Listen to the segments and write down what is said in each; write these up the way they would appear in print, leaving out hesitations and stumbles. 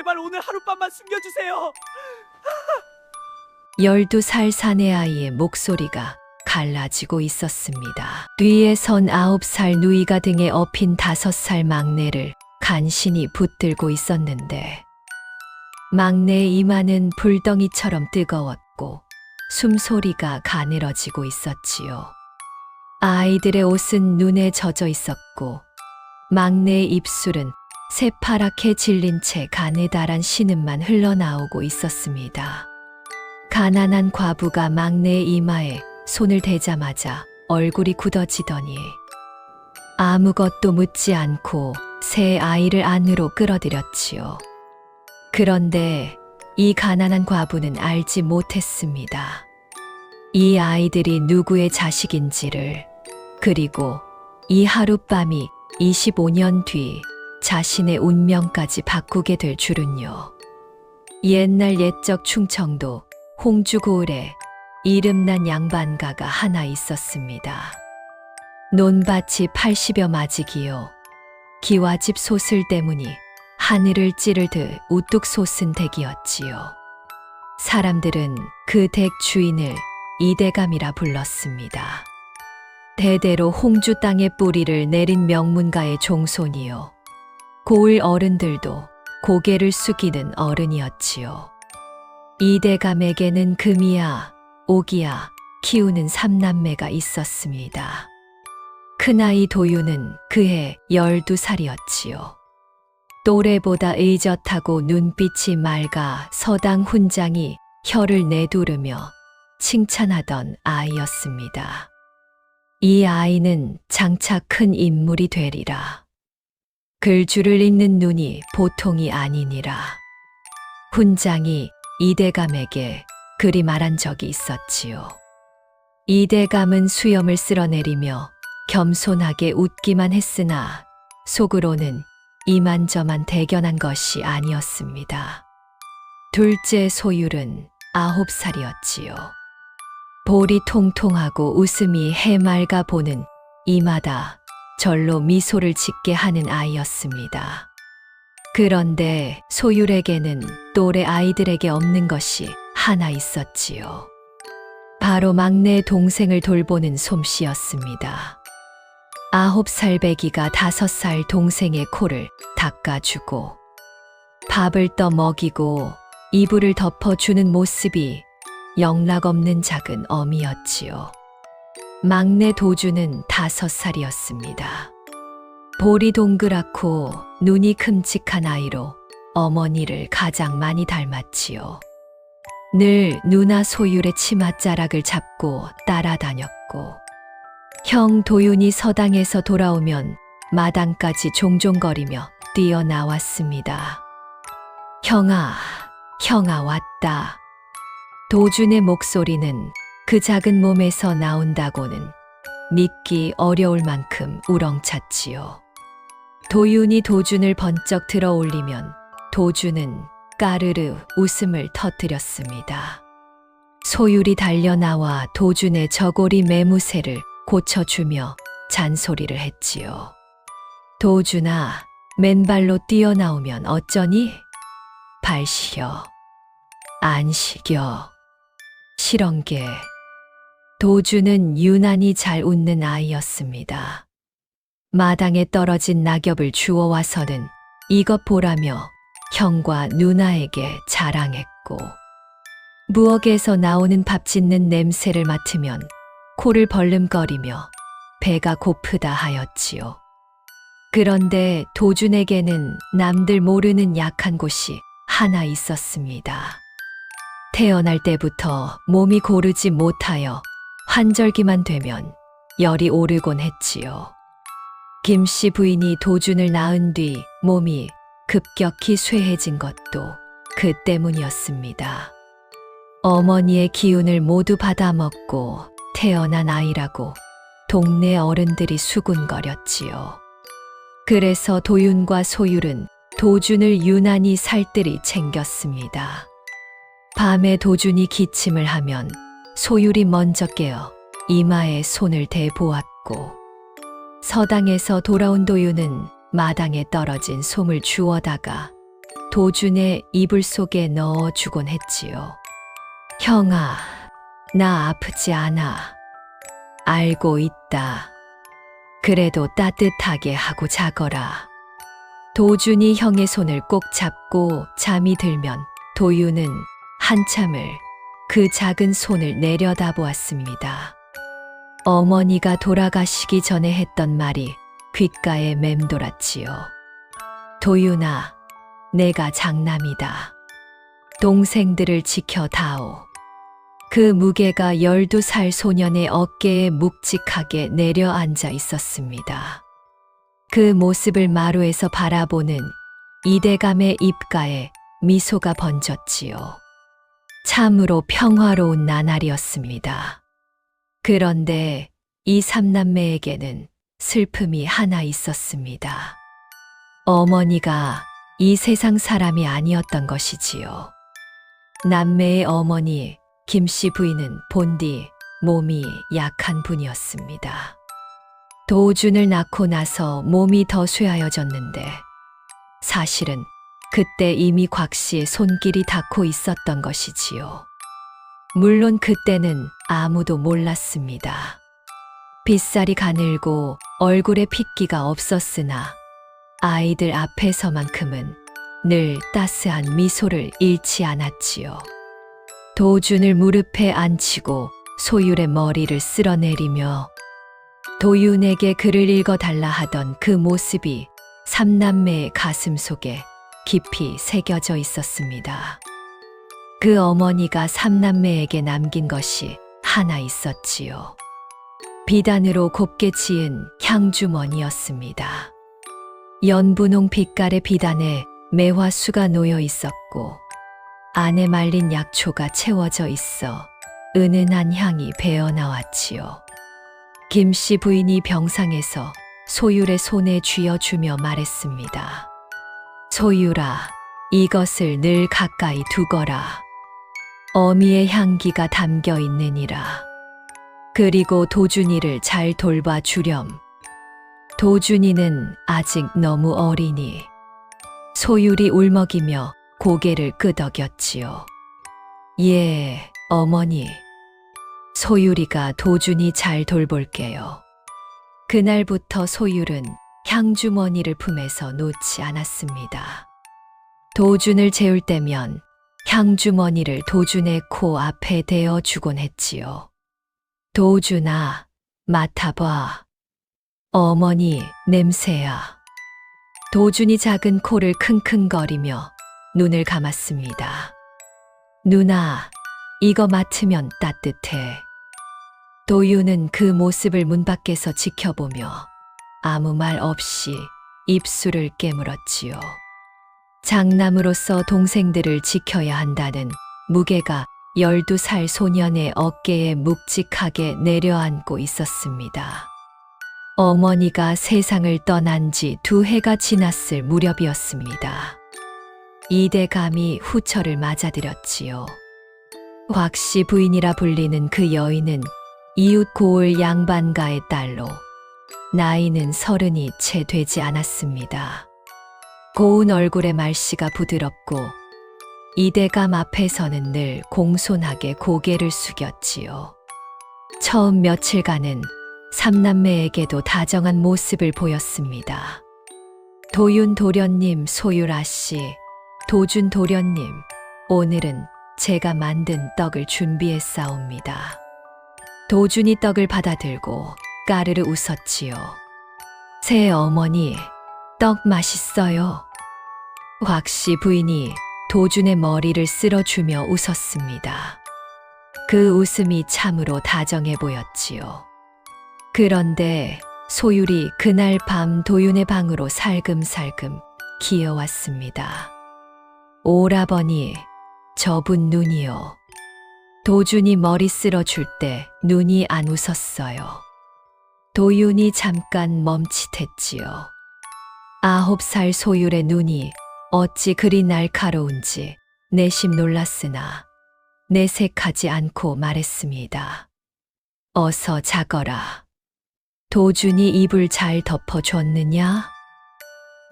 제발 오늘 하룻밤만 숨겨주세요. 12살 사내 아이의 목소리가 갈라지고 있었습니다. 뒤에 선 9살 누이가 등에 업힌 5살 막내를 간신히 붙들고 있었는데 막내의 이마는 불덩이처럼 뜨거웠고 숨소리가 가늘어지고 있었지요. 아이들의 옷은 눈에 젖어 있었고 막내의 입술은 새파랗게 질린 채 가느다란 신음만 흘러나오고 있었습니다. 가난한 과부가 막내의 이마에 손을 대자마자 얼굴이 굳어지더니 아무것도 묻지 않고 새 아이를 안으로 끌어들였지요. 그런데 이 가난한 과부는 알지 못했습니다. 이 아이들이 누구의 자식인지를, 그리고 이 하룻밤이 25년 뒤 자신의 운명까지 바꾸게 될 줄은요. 옛날 옛적 충청도 홍주고을에 이름난 양반가가 하나 있었습니다. 논밭이 80여 마지기요. 기와집 솟을 때문이 하늘을 찌를 듯 우뚝 솟은 댁이었지요. 사람들은 그 댁 주인을 이대감이라 불렀습니다. 대대로 홍주 땅에 뿌리를 내린 명문가의 종손이요. 고을 어른들도 고개를 숙이는 어른이었지요. 이대감에게는 금이야, 옥이야 키우는 3남매가 있었습니다. 큰아이 도유는 그해 12살이었지요. 또래보다 의젓하고 눈빛이 맑아 서당 훈장이 혀를 내두르며 칭찬하던 아이였습니다. 이 아이는 장차 큰 인물이 되리라. 글줄을 읽는 눈이 보통이 아니니라. 훈장이 이대감에게 그리 말한 적이 있었지요. 이대감은 수염을 쓸어내리며 겸손하게 웃기만 했으나 속으로는 이만저만 대견한 것이 아니었습니다. 둘째 소율은 9살이었지요. 볼이 통통하고 웃음이 해맑아 보는 이마다 절로 미소를 짓게 하는 아이였습니다. 그런데 소율에게는 또래 아이들에게 없는 것이 하나 있었지요. 바로 막내 동생을 돌보는 솜씨였습니다. 9살 배기가 5살 동생의 코를 닦아주고 밥을 떠 먹이고 이불을 덮어주는 모습이 영락없는 작은 어미였지요. 막내 도주는 5살이었습니다. 볼이 동그랗고 눈이 큼직한 아이로 어머니를 가장 많이 닮았지요. 늘 누나 소율의 치맛자락을 잡고 따라다녔고 형 도윤이 서당에서 돌아오면 마당까지 종종거리며 뛰어나왔습니다. 형아, 형아 왔다. 도준의 목소리는 그 작은 몸에서 나온다고는 믿기 어려울 만큼 우렁찼지요. 도윤이 도준을 번쩍 들어 올리면 도준은 까르르 웃음을 터뜨렸습니다. 소율이 달려나와 도준의 저고리 매무새를 고쳐주며 잔소리를 했지요. 도준아, 맨발로 뛰어나오면 어쩌니? 발 시려. 안 시겨. 실언게. 도준은 유난히 잘 웃는 아이였습니다. 마당에 떨어진 낙엽을 주워와서는 이것 보라며 형과 누나에게 자랑했고 부엌에서 나오는 밥 짓는 냄새를 맡으면 코를 벌름거리며 배가 고프다 하였지요. 그런데 도준에게는 남들 모르는 약한 곳이 하나 있었습니다. 태어날 때부터 몸이 고르지 못하여 환절기만 되면 열이 오르곤 했지요. 김씨 부인이 도준을 낳은 뒤 몸이 급격히 쇠해진 것도 그 때문이었습니다. 어머니의 기운을 모두 받아먹고 태어난 아이라고 동네 어른들이 수군거렸지요. 그래서 도윤과 소율은 도준을 유난히 살뜰히 챙겼습니다. 밤에 도준이 기침을 하면 소율이 먼저 깨어 이마에 손을 대보았고 서당에서 돌아온 도윤은 마당에 떨어진 솜을 주워다가 도준의 이불 속에 넣어주곤 했지요. 형아, 나 아프지 않아. 알고 있다. 그래도 따뜻하게 하고 자거라. 도준이 형의 손을 꼭 잡고 잠이 들면 도윤은 한참을 그 작은 손을 내려다보았습니다. 어머니가 돌아가시기 전에 했던 말이 귓가에 맴돌았지요. 도윤아, 내가 장남이다. 동생들을 지켜다오. 그 무게가 12살 소년의 어깨에 묵직하게 내려앉아 있었습니다. 그 모습을 마루에서 바라보는 이대감의 입가에 미소가 번졌지요. 참으로 평화로운 나날이었습니다. 그런데 이 삼남매에게는 슬픔이 하나 있었습니다. 어머니가 이 세상 사람이 아니었던 것이지요. 남매의 어머니 김씨 부인은 본디 몸이 약한 분이었습니다. 도준을 낳고 나서 몸이 더 쇠하여졌는데 사실은 그때 이미 곽 씨의 손길이 닿고 있었던 것이지요. 물론 그때는 아무도 몰랐습니다. 빗살이 가늘고 얼굴에 핏기가 없었으나 아이들 앞에서만큼은 늘 따스한 미소를 잃지 않았지요. 도준을 무릎에 앉히고 소율의 머리를 쓸어내리며 도윤에게 글을 읽어달라 하던 그 모습이 삼남매의 가슴 속에 깊이 새겨져 있었습니다. 그 어머니가 삼남매에게 남긴 것이 하나 있었지요. 비단으로 곱게 지은 향주머니였습니다. 연분홍 빛깔의 비단에 매화수가 놓여 있었고 안에 말린 약초가 채워져 있어 은은한 향이 배어나왔지요. 김씨 부인이 병상에서 소율의 손에 쥐어주며 말했습니다. 소율아, 이것을 늘 가까이 두거라. 어미의 향기가 담겨 있느니라. 그리고 도준이를 잘 돌봐주렴. 도준이는 아직 너무 어리니. 소율이 울먹이며 고개를 끄덕였지요. 예, 어머니. 소율이가 도준이 잘 돌볼게요. 그날부터 소율은 향주머니를 품에서 놓지 않았습니다. 도준을 재울 때면 향주머니를 도준의 코 앞에 대어 주곤 했지요. 도준아, 맡아봐. 어머니, 냄새야. 도준이 작은 코를 킁킁거리며 눈을 감았습니다. 누나, 이거 맡으면 따뜻해. 도윤은 그 모습을 문 밖에서 지켜보며 아무 말 없이 입술을 깨물었지요. 장남으로서 동생들을 지켜야 한다는 무게가 12살 소년의 어깨에 묵직하게 내려앉고 있었습니다. 어머니가 세상을 떠난 지 2해가 지났을 무렵이었습니다. 이대감이 후처를 맞아들였지요. 곽씨 부인이라 불리는 그 여인은 이웃 고을 양반가의 딸로 나이는 30이 채 되지 않았습니다. 고운 얼굴의 말씨가 부드럽고 이대감 앞에서는 늘 공손하게 고개를 숙였지요. 처음 며칠간은 삼남매에게도 다정한 모습을 보였습니다. 도윤 도련님, 소율아 씨, 도준 도련님, 오늘은 제가 만든 떡을 준비했사옵니다. 도준이 떡을 받아들고 까르르 웃었지요. 새 어머니, 떡 맛있어요. 곽씨 부인이 도준의 머리를 쓸어주며 웃었습니다. 그 웃음이 참으로 다정해 보였지요. 그런데 소율이 그날 밤 도윤의 방으로 살금살금 기어왔습니다. 오라버니, 저분 눈이요. 도준이 머리 쓸어줄 때 눈이 안 웃었어요. 도윤이 잠깐 멈칫했지요. 9살 소율의 눈이 어찌 그리 날카로운지 내심 놀랐으나 내색하지 않고 말했습니다. 어서 자거라. 도준이 입을 잘 덮어줬느냐?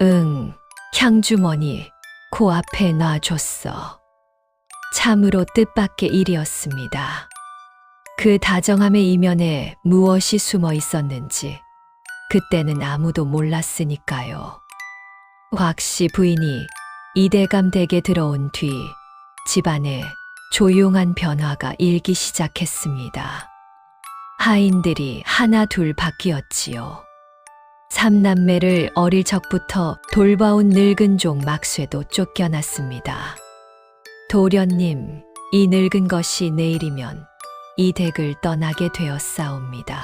응, 향주머니 코앞에 놔줬어. 참으로 뜻밖의 일이었습니다. 그 다정함의 이면에 무엇이 숨어 있었는지 그때는 아무도 몰랐으니까요. 곽씨 부인이 이대감 댁에 들어온 뒤 집안에 조용한 변화가 일기 시작했습니다. 하인들이 하나 둘 바뀌었지요. 삼남매를 어릴 적부터 돌봐온 늙은 종 막쇠도 쫓겨났습니다. 도련님, 이 늙은 것이 내일이면 이 댁을 떠나게 되었사옵니다.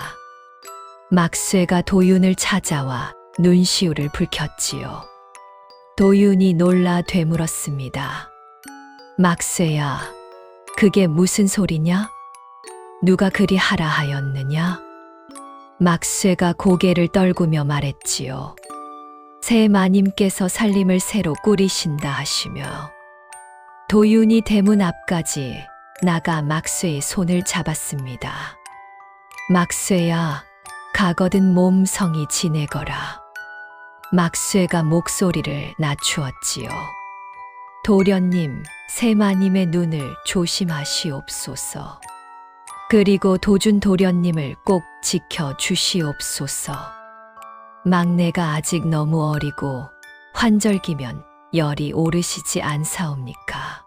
막쇠가 도윤을 찾아와 눈시울을 붉혔지요. 도윤이 놀라 되물었습니다. 막쇠야, 그게 무슨 소리냐? 누가 그리 하라 하였느냐? 막쇠가 고개를 떨구며 말했지요. 새 마님께서 살림을 새로 꾸리신다 하시며 도윤이 대문 앞까지 나가 막쇠의 손을 잡았습니다. 막쇠야, 가거든 몸성이 지내거라. 막쇠가 목소리를 낮추었지요. 도련님, 새마님의 눈을 조심하시옵소서. 그리고 도준 도련님을 꼭 지켜주시옵소서. 막내가 아직 너무 어리고 환절기면 열이 오르시지 않사옵니까?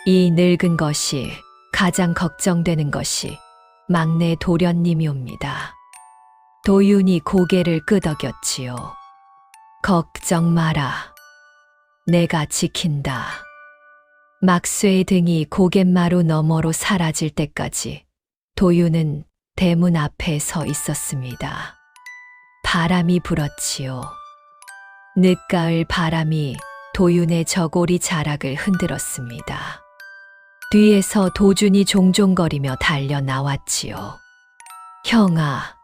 이 늙은 것이 가장 걱정되는 것이 막내 도련님이옵니다. 도윤이 고개를 끄덕였지요. 걱정 마라. 내가 지킨다. 막쇠의 등이 고갯마루 너머로 사라질 때까지 도윤은 대문 앞에 서 있었습니다. 바람이 불었지요. 늦가을 바람이 도윤의 저고리 자락을 흔들었습니다. 뒤에서 도준이 종종거리며 달려 나왔지요. 형아,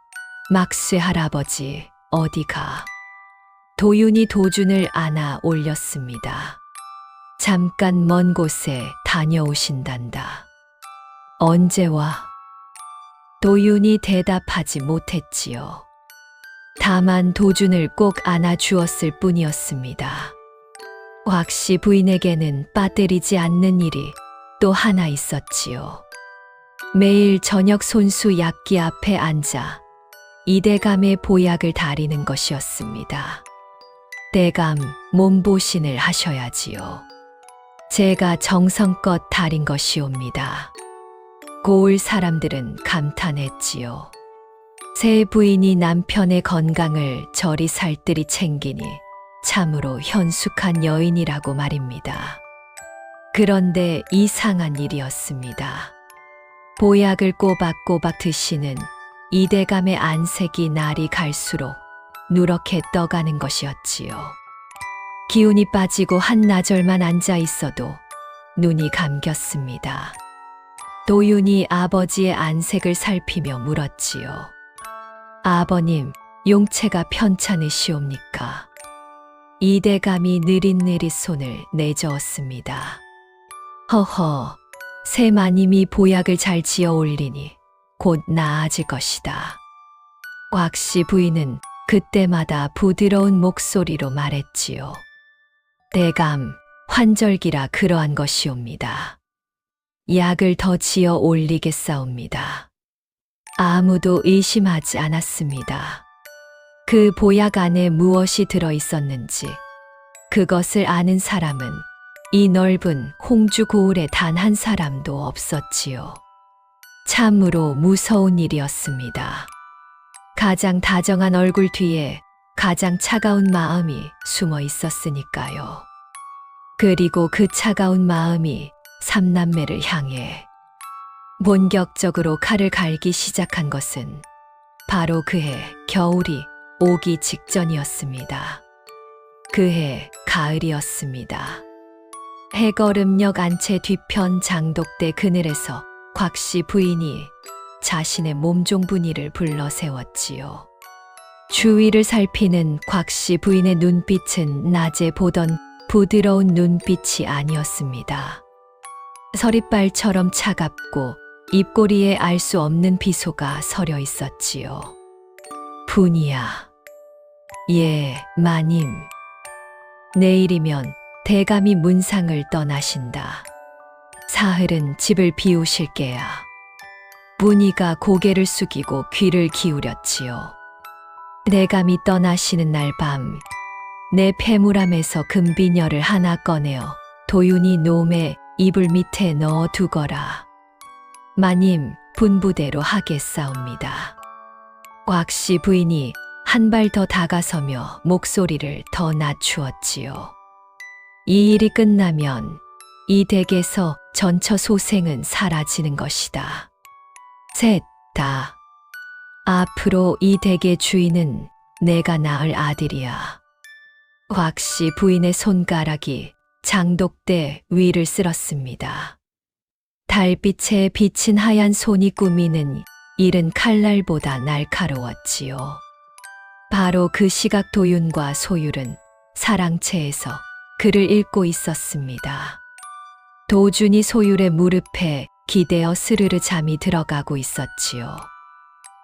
막쇠 할아버지 어디가? 도윤이 도준을 안아 올렸습니다. 잠깐 먼 곳에 다녀오신단다. 언제 와? 도윤이 대답하지 못했지요. 다만 도준을 꼭 안아주었을 뿐이었습니다. 곽씨 부인에게는 빠뜨리지 않는 일이 또 하나 있었지요. 매일 저녁 손수 약기 앞에 앉아 이대감의 보약을 다리는 것이었습니다. 대감 몸보신을 하셔야지요. 제가 정성껏 다린 것이옵니다. 고을 사람들은 감탄했지요. 새 부인이 남편의 건강을 저리 살뜰히 챙기니 참으로 현숙한 여인이라고 말입니다. 그런데 이상한 일이었습니다. 보약을 꼬박꼬박 드시는 이대감의 안색이 날이 갈수록 누렇게 떠가는 것이었지요. 기운이 빠지고 한나절만 앉아 있어도 눈이 감겼습니다. 도윤이 아버지의 안색을 살피며 물었지요. 아버님, 용체가 편찮으시옵니까? 이대감이 느릿느릿 손을 내저었습니다. 허허, 새마님이 보약을 잘 지어 올리니 곧 나아질 것이다. 곽씨 부인은 그때마다 부드러운 목소리로 말했지요. 대감, 환절기라 그러한 것이옵니다. 약을 더 지어 올리겠사옵니다. 아무도 의심하지 않았습니다. 그 보약 안에 무엇이 들어 있었는지 그것을 아는 사람은 이 넓은 홍주 고을에 단 한 사람도 없었지요. 참으로 무서운 일이었습니다. 가장 다정한 얼굴 뒤에 가장 차가운 마음이 숨어 있었으니까요. 그리고 그 차가운 마음이 삼남매를 향해 본격적으로 칼을 갈기 시작한 것은 바로 그해 겨울이 오기 직전이었습니다. 그해 가을이었습니다. 해거름역 안채 뒤편 장독대 그늘에서 곽씨 부인이 자신의 몸종분이를 불러 세웠지요. 주위를 살피는 곽씨 부인의 눈빛은 낮에 보던 부드러운 눈빛이 아니었습니다. 서리발처럼 차갑고 입꼬리에 알 수 없는 비소가 서려 있었지요. 분이야. 예, 마님. 내일이면 대감이 문상을 떠나신다. 사흘은 집을 비우실게야. 문희가 고개를 숙이고 귀를 기울였지요. 대감이 떠나시는 날 밤, 내 패물함에서 금비녀를 하나 꺼내어 도윤이 놈의 이불 밑에 넣어 두거라. 마님 분부대로 하겠사옵니다. 곽씨 부인이 한 발 더 다가서며 목소리를 더 낮추었지요. 이 일이 끝나면 이 댁에서 전처 소생은 사라지는 것이다. 셋 다. 앞으로 이 댁의 주인은 내가 낳을 아들이야. 곽씨 부인의 손가락이 장독대 위를 쓸었습니다. 달빛에 비친 하얀 손이 꾸미는 이른 칼날보다 날카로웠지요. 바로 그 시각 도윤과 소율은 사랑채에서 글을 읽고 있었습니다. 도준이 소율의 무릎에 기대어 스르르 잠이 들어가고 있었지요.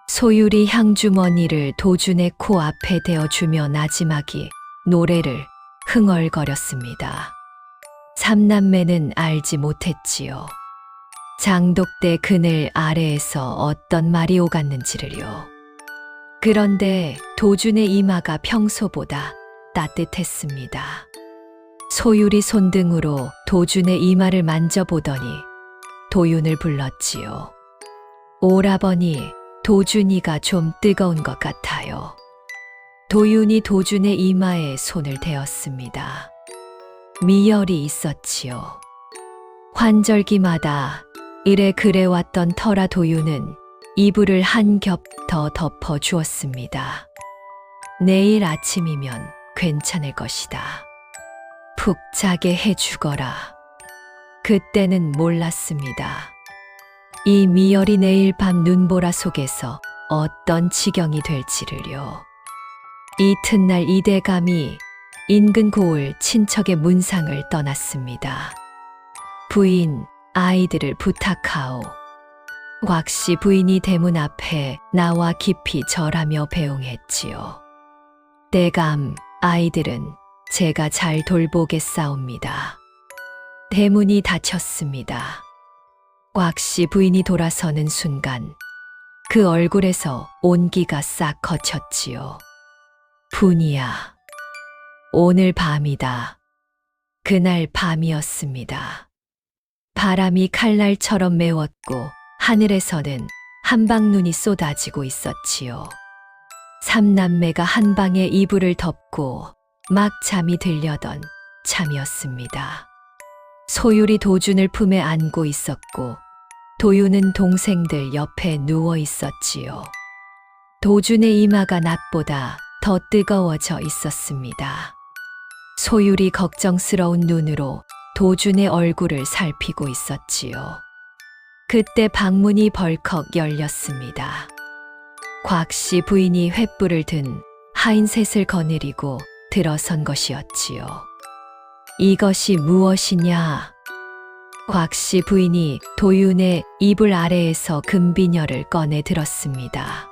소율이 향주머니를 도준의 코앞에 대어주며 나지막이 노래를 흥얼거렸습니다. 삼남매는 알지 못했지요. 장독대 그늘 아래에서 어떤 말이 오갔는지를요. 그런데 도준의 이마가 평소보다 따뜻했습니다. 소율이 손등으로 도준의 이마를 만져보더니 도윤을 불렀지요. 오라버니, 도준이가 좀 뜨거운 것 같아요. 도윤이 도준의 이마에 손을 대었습니다. 미열이 있었지요. 환절기마다 이래 그래왔던 터라 도윤은 이불을 한 겹 더 덮어 주었습니다. 내일 아침이면 괜찮을 것이다. 푹 자게 해주거라. 그때는 몰랐습니다. 이 미열이 내일 밤 눈보라 속에서 어떤 지경이 될지를요. 이튿날 이대감이 인근 고을 친척의 문상을 떠났습니다. 부인, 아이들을 부탁하오. 곽씨 부인이 대문 앞에 나와 깊이 절하며 배웅했지요. 대감, 아이들은 제가 잘 돌보겠사옵니다. 대문이 닫혔습니다. 곽씨 부인이 돌아서는 순간 그 얼굴에서 온기가 싹 거쳤지요. 분이야, 오늘 밤이다. 그날 밤이었습니다. 바람이 칼날처럼 메웠고 하늘에서는 한방눈이 쏟아지고 있었지요. 삼남매가 한 방에 이불을 덮고 막 잠이 들려던 참이었습니다. 소율이 도준을 품에 안고 있었고 도윤은 동생들 옆에 누워 있었지요. 도준의 이마가 낮보다 더 뜨거워져 있었습니다. 소율이 걱정스러운 눈으로 도준의 얼굴을 살피고 있었지요. 그때 방문이 벌컥 열렸습니다. 곽씨 부인이 횃불을 든 하인셋을 거느리고 들어선 것이었지요. 이것이 무엇이냐? 곽씨 부인이 도윤의 이불 아래에서 금비녀를 꺼내 들었습니다.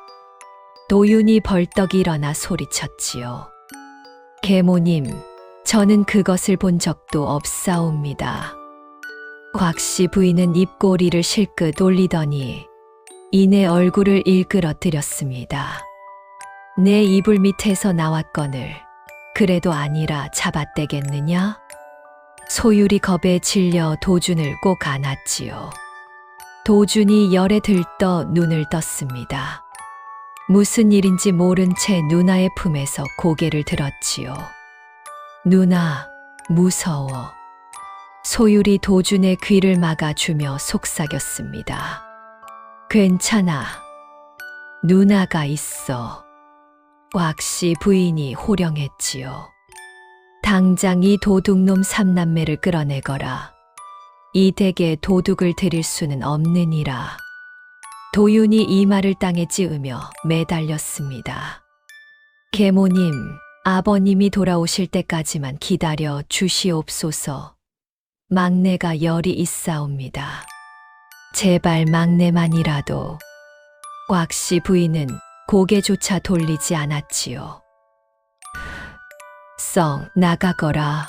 도윤이 벌떡 일어나 소리쳤지요. 계모님, 저는 그것을 본 적도 없사옵니다. 곽씨 부인은 입꼬리를 실끝 올리더니 이내 얼굴을 일그러뜨렸습니다. 내 이불 밑에서 나왔거늘 그래도 아니라 잡아떼겠느냐? 소율이 겁에 질려 도준을 꼭 안았지요. 도준이 열에 들떠 눈을 떴습니다. 무슨 일인지 모른 채 누나의 품에서 고개를 들었지요. 누나, 무서워. 소율이 도준의 귀를 막아주며 속삭였습니다. 괜찮아. 누나가 있어. 곽씨 부인이 호령했지요. 당장 이 도둑놈 삼남매를 끌어내거라. 이 댁에 도둑을 들일 수는 없느니라. 도윤이 이마를 땅에 찌으며 매달렸습니다. 계모님, 아버님이 돌아오실 때까지만 기다려 주시옵소서. 막내가 열이 있사옵니다. 제발 막내만이라도. 곽씨 부인은 고개조차 돌리지 않았지요. 썩 나가거라.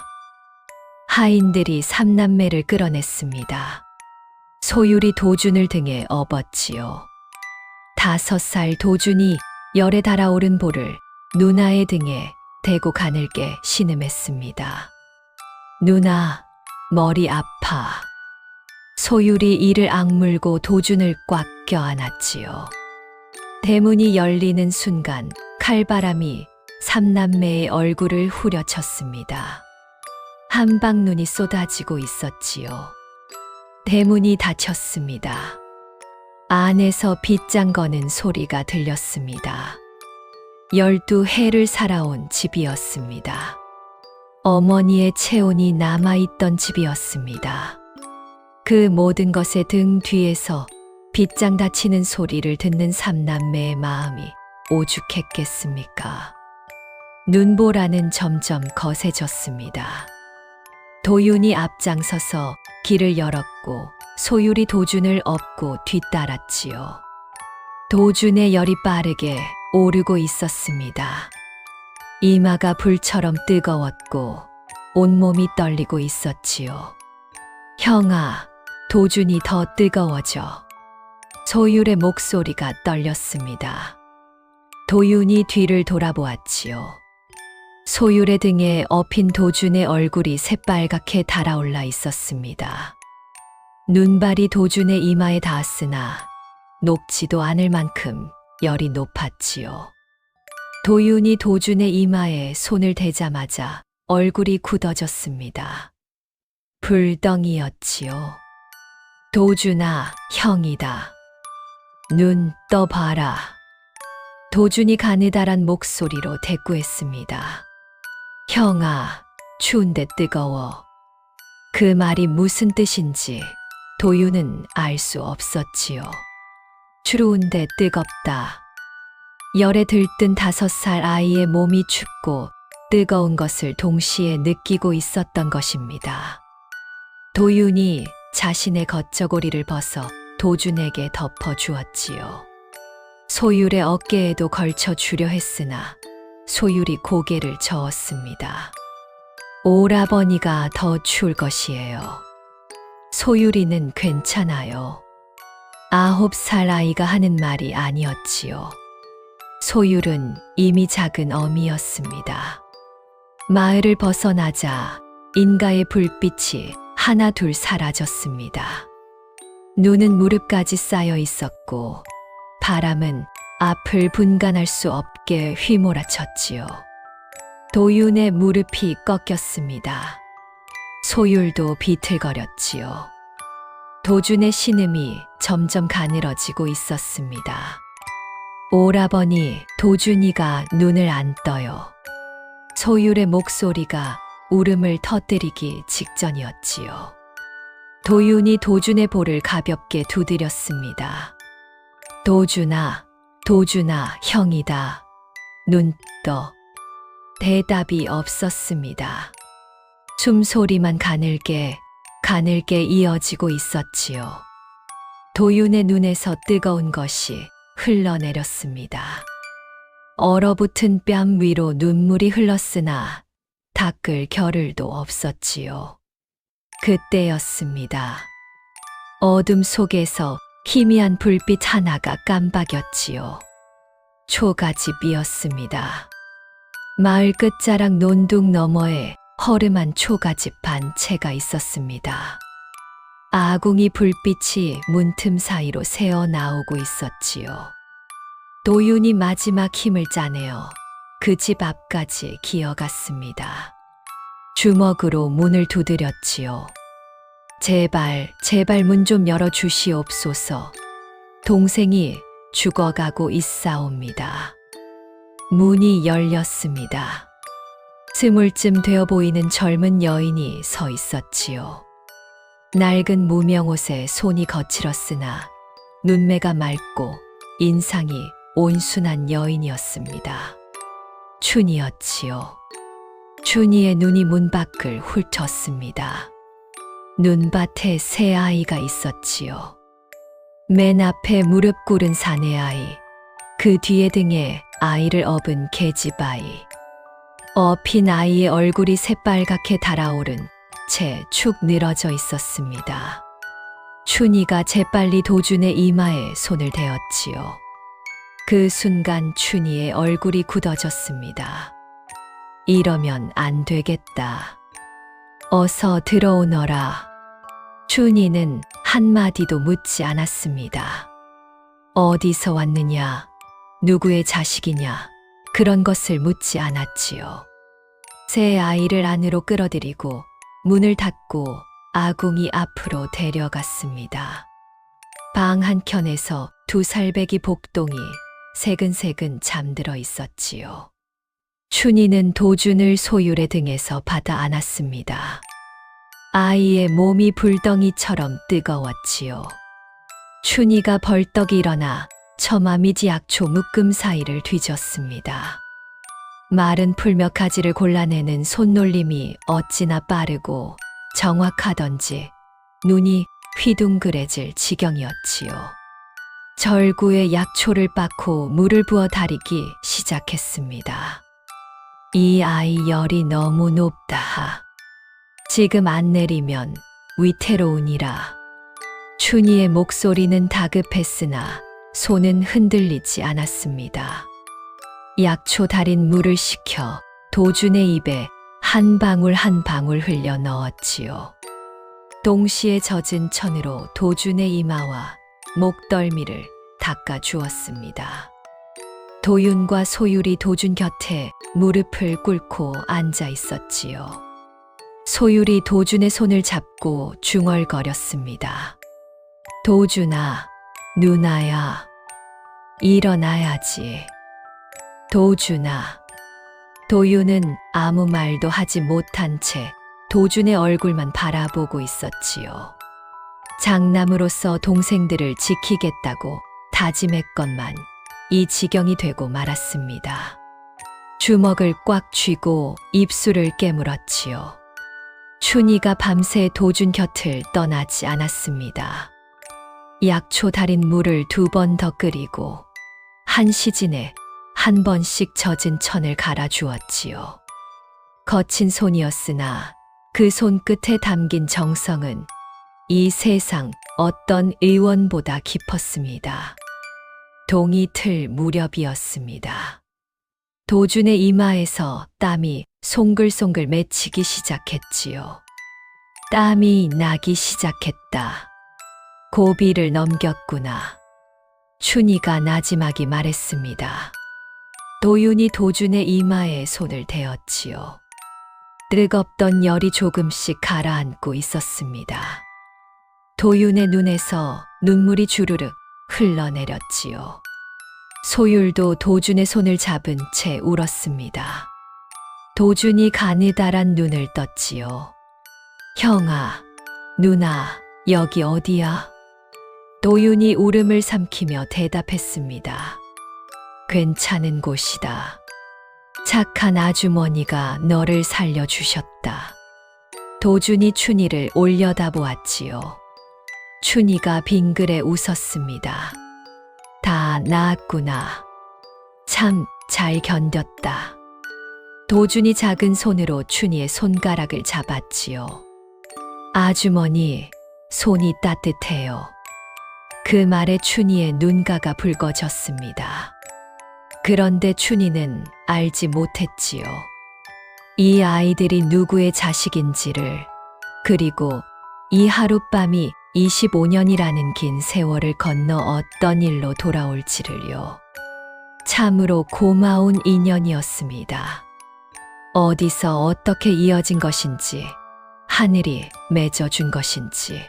하인들이 삼남매를 끌어냈습니다. 소율이 도준을 등에 업었지요. 5살 도준이 열에 달아오른 볼을 누나의 등에 대고 가늘게 신음했습니다. 누나, 머리 아파. 소율이 이를 악물고 도준을 꽉 껴안았지요. 대문이 열리는 순간 칼바람이 삼남매의 얼굴을 후려쳤습니다. 한방눈이 쏟아지고 있었지요. 대문이 닫혔습니다. 안에서 빗장 거는 소리가 들렸습니다. 12해를 살아온 집이었습니다. 어머니의 체온이 남아있던 집이었습니다. 그 모든 것의 등 뒤에서 빗장 닫히는 소리를 듣는 삼남매의 마음이 오죽했겠습니까? 눈보라는 점점 거세졌습니다. 도윤이 앞장서서 길을 열었고 소율이 도준을 업고 뒤따랐지요. 도준의 열이 빠르게 오르고 있었습니다. 이마가 불처럼 뜨거웠고 온몸이 떨리고 있었지요. 형아, 도준이 더 뜨거워져. 소율의 목소리가 떨렸습니다. 도윤이 뒤를 돌아보았지요. 소율의 등에 업힌 도준의 얼굴이 새빨갛게 달아올라 있었습니다. 눈발이 도준의 이마에 닿았으나 녹지도 않을 만큼 열이 높았지요. 도윤이 도준의 이마에 손을 대자마자 얼굴이 굳어졌습니다. 불덩이였지요. 도준아, 형이다. 눈 떠봐라. 도준이 가느다란 목소리로 대꾸했습니다. 형아, 추운데 뜨거워. 그 말이 무슨 뜻인지 도윤은 알 수 없었지요. 추운데 뜨겁다. 열에 들뜬 5살 아이의 몸이 춥고 뜨거운 것을 동시에 느끼고 있었던 것입니다. 도윤이 자신의 겉저고리를 벗어 도준에게 덮어주었지요. 소율의 어깨에도 걸쳐 주려 했으나 소율이 고개를 저었습니다. 오라버니가 더 추울 것이에요. 소율이는 괜찮아요. 9살 아이가 하는 말이 아니었지요. 소율은 이미 작은 어미였습니다. 마을을 벗어나자 인가의 불빛이 하나 둘 사라졌습니다. 눈은 무릎까지 쌓여 있었고 바람은 앞을 분간할 수 없게 휘몰아쳤지요. 도윤의 무릎이 꺾였습니다. 소율도 비틀거렸지요. 도준의 신음이 점점 가늘어지고 있었습니다. 오라버니, 도준이가 눈을 안 떠요. 소율의 목소리가 울음을 터뜨리기 직전이었지요. 도윤이 도준의 볼을 가볍게 두드렸습니다. 도준아, 도준아, 형이다. 눈 떠. 대답이 없었습니다. 숨소리만 가늘게 이어지고 있었지요. 도윤의 눈에서 뜨거운 것이 흘러내렸습니다. 얼어붙은 뺨 위로 눈물이 흘렀으나 닦을 겨를도 없었지요. 그때였습니다. 어둠 속에서 희미한 불빛 하나가 깜박였지요. 초가집이었습니다. 마을 끝자락 논둑 너머에 허름한 초가집 반 채가 있었습니다. 아궁이 불빛이 문틈 사이로 새어 나오고 있었지요. 도윤이 마지막 힘을 짜내어 그 집 앞까지 기어갔습니다. 주먹으로 문을 두드렸지요. 제발 문 좀 열어주시옵소서. 동생이 죽어가고 있사옵니다. 문이 열렸습니다. 스물쯤 되어 보이는 젊은 여인이 서 있었지요. 낡은 무명옷에 손이 거칠었으나 눈매가 맑고 인상이 온순한 여인이었습니다. 춘이었지요. 춘이의 눈이 문 밖을 훑었습니다. 눈밭에 새 아이가 있었지요. 맨 앞에 무릎 꿇은 사내아이, 그 뒤에 등에 아이를 업은 계집아이. 업힌 아이의 얼굴이 새빨갛게 달아오른 채 축 늘어져 있었습니다. 춘희가 재빨리 도준의 이마에 손을 대었지요. 그 순간 춘희의 얼굴이 굳어졌습니다. 이러면 안 되겠다. 어서 들어오너라. 춘희는 한마디도 묻지 않았습니다. 어디서 왔느냐, 누구의 자식이냐, 그런 것을 묻지 않았지요. 새 아이를 안으로 끌어들이고 문을 닫고 아궁이 앞으로 데려갔습니다. 방 한켠에서 2살배기 복동이 새근새근 잠들어 있었지요. 춘희는 도준을 소율의 등에서 받아 안았습니다. 아이의 몸이 불덩이처럼 뜨거웠지요. 춘희가 벌떡 일어나 처마 및 약초 묶음 사이를 뒤졌습니다. 마른 풀몇가지를 골라내는 손놀림이 어찌나 빠르고 정확하던지 눈이 휘둥그레질 지경이었지요. 절구에 약초를 빻고 물을 부어 다리기 시작했습니다. 이 아이 열이 너무 높다. 지금 안 내리면 위태로우니라. 춘희의 목소리는 다급했으나 손은 흔들리지 않았습니다. 약초 달인 물을 식혀 도준의 입에 한 방울 한 방울 흘려 넣었지요. 동시에 젖은 천으로 도준의 이마와 목덜미를 닦아 주었습니다. 도윤과 소율이 도준 곁에 무릎을 꿇고 앉아 있었지요. 소율이 도준의 손을 잡고 중얼거렸습니다. 도준아, 누나야, 일어나야지. 도준아. 도윤은 아무 말도 하지 못한 채 도준의 얼굴만 바라보고 있었지요. 장남으로서 동생들을 지키겠다고 다짐했건만 이 지경이 되고 말았습니다. 주먹을 꽉 쥐고 입술을 깨물었지요. 춘희가 밤새 도준 곁을 떠나지 않았습니다. 약초 달인 물을 2번 더 끓이고 한 시진에 한 번씩 젖은 천을 갈아주었지요. 거친 손이었으나 그 손끝에 담긴 정성은 이 세상 어떤 의원보다 깊었습니다. 동이 틀 무렵이었습니다. 도준의 이마에서 땀이 송글송글 맺히기 시작했지요. 땀이 나기 시작했다. 고비를 넘겼구나. 춘희가 나지막이 말했습니다. 도윤이 도준의 이마에 손을 대었지요. 뜨겁던 열이 조금씩 가라앉고 있었습니다. 도윤의 눈에서 눈물이 주르륵 흘러내렸지요. 소율도 도준의 손을 잡은 채 울었습니다. 도준이 가느다란 눈을 떴지요. 형아, 누나, 여기 어디야? 도윤이 울음을 삼키며 대답했습니다. 괜찮은 곳이다. 착한 아주머니가 너를 살려주셨다. 도준이 춘희를 올려다보았지요. 춘희가 빙그레 웃었습니다. 다 나았구나. 참 잘 견뎠다. 도준이 작은 손으로 춘희의 손가락을 잡았지요. 아주머니, 손이 따뜻해요. 그 말에 춘희의 눈가가 붉어졌습니다. 그런데 춘희는 알지 못했지요. 이 아이들이 누구의 자식인지를, 그리고 이 하룻밤이 25년이라는 긴 세월을 건너 어떤 일로 돌아올지를요. 참으로 고마운 인연이었습니다. 어디서 어떻게 이어진 것인지, 하늘이 맺어준 것인지.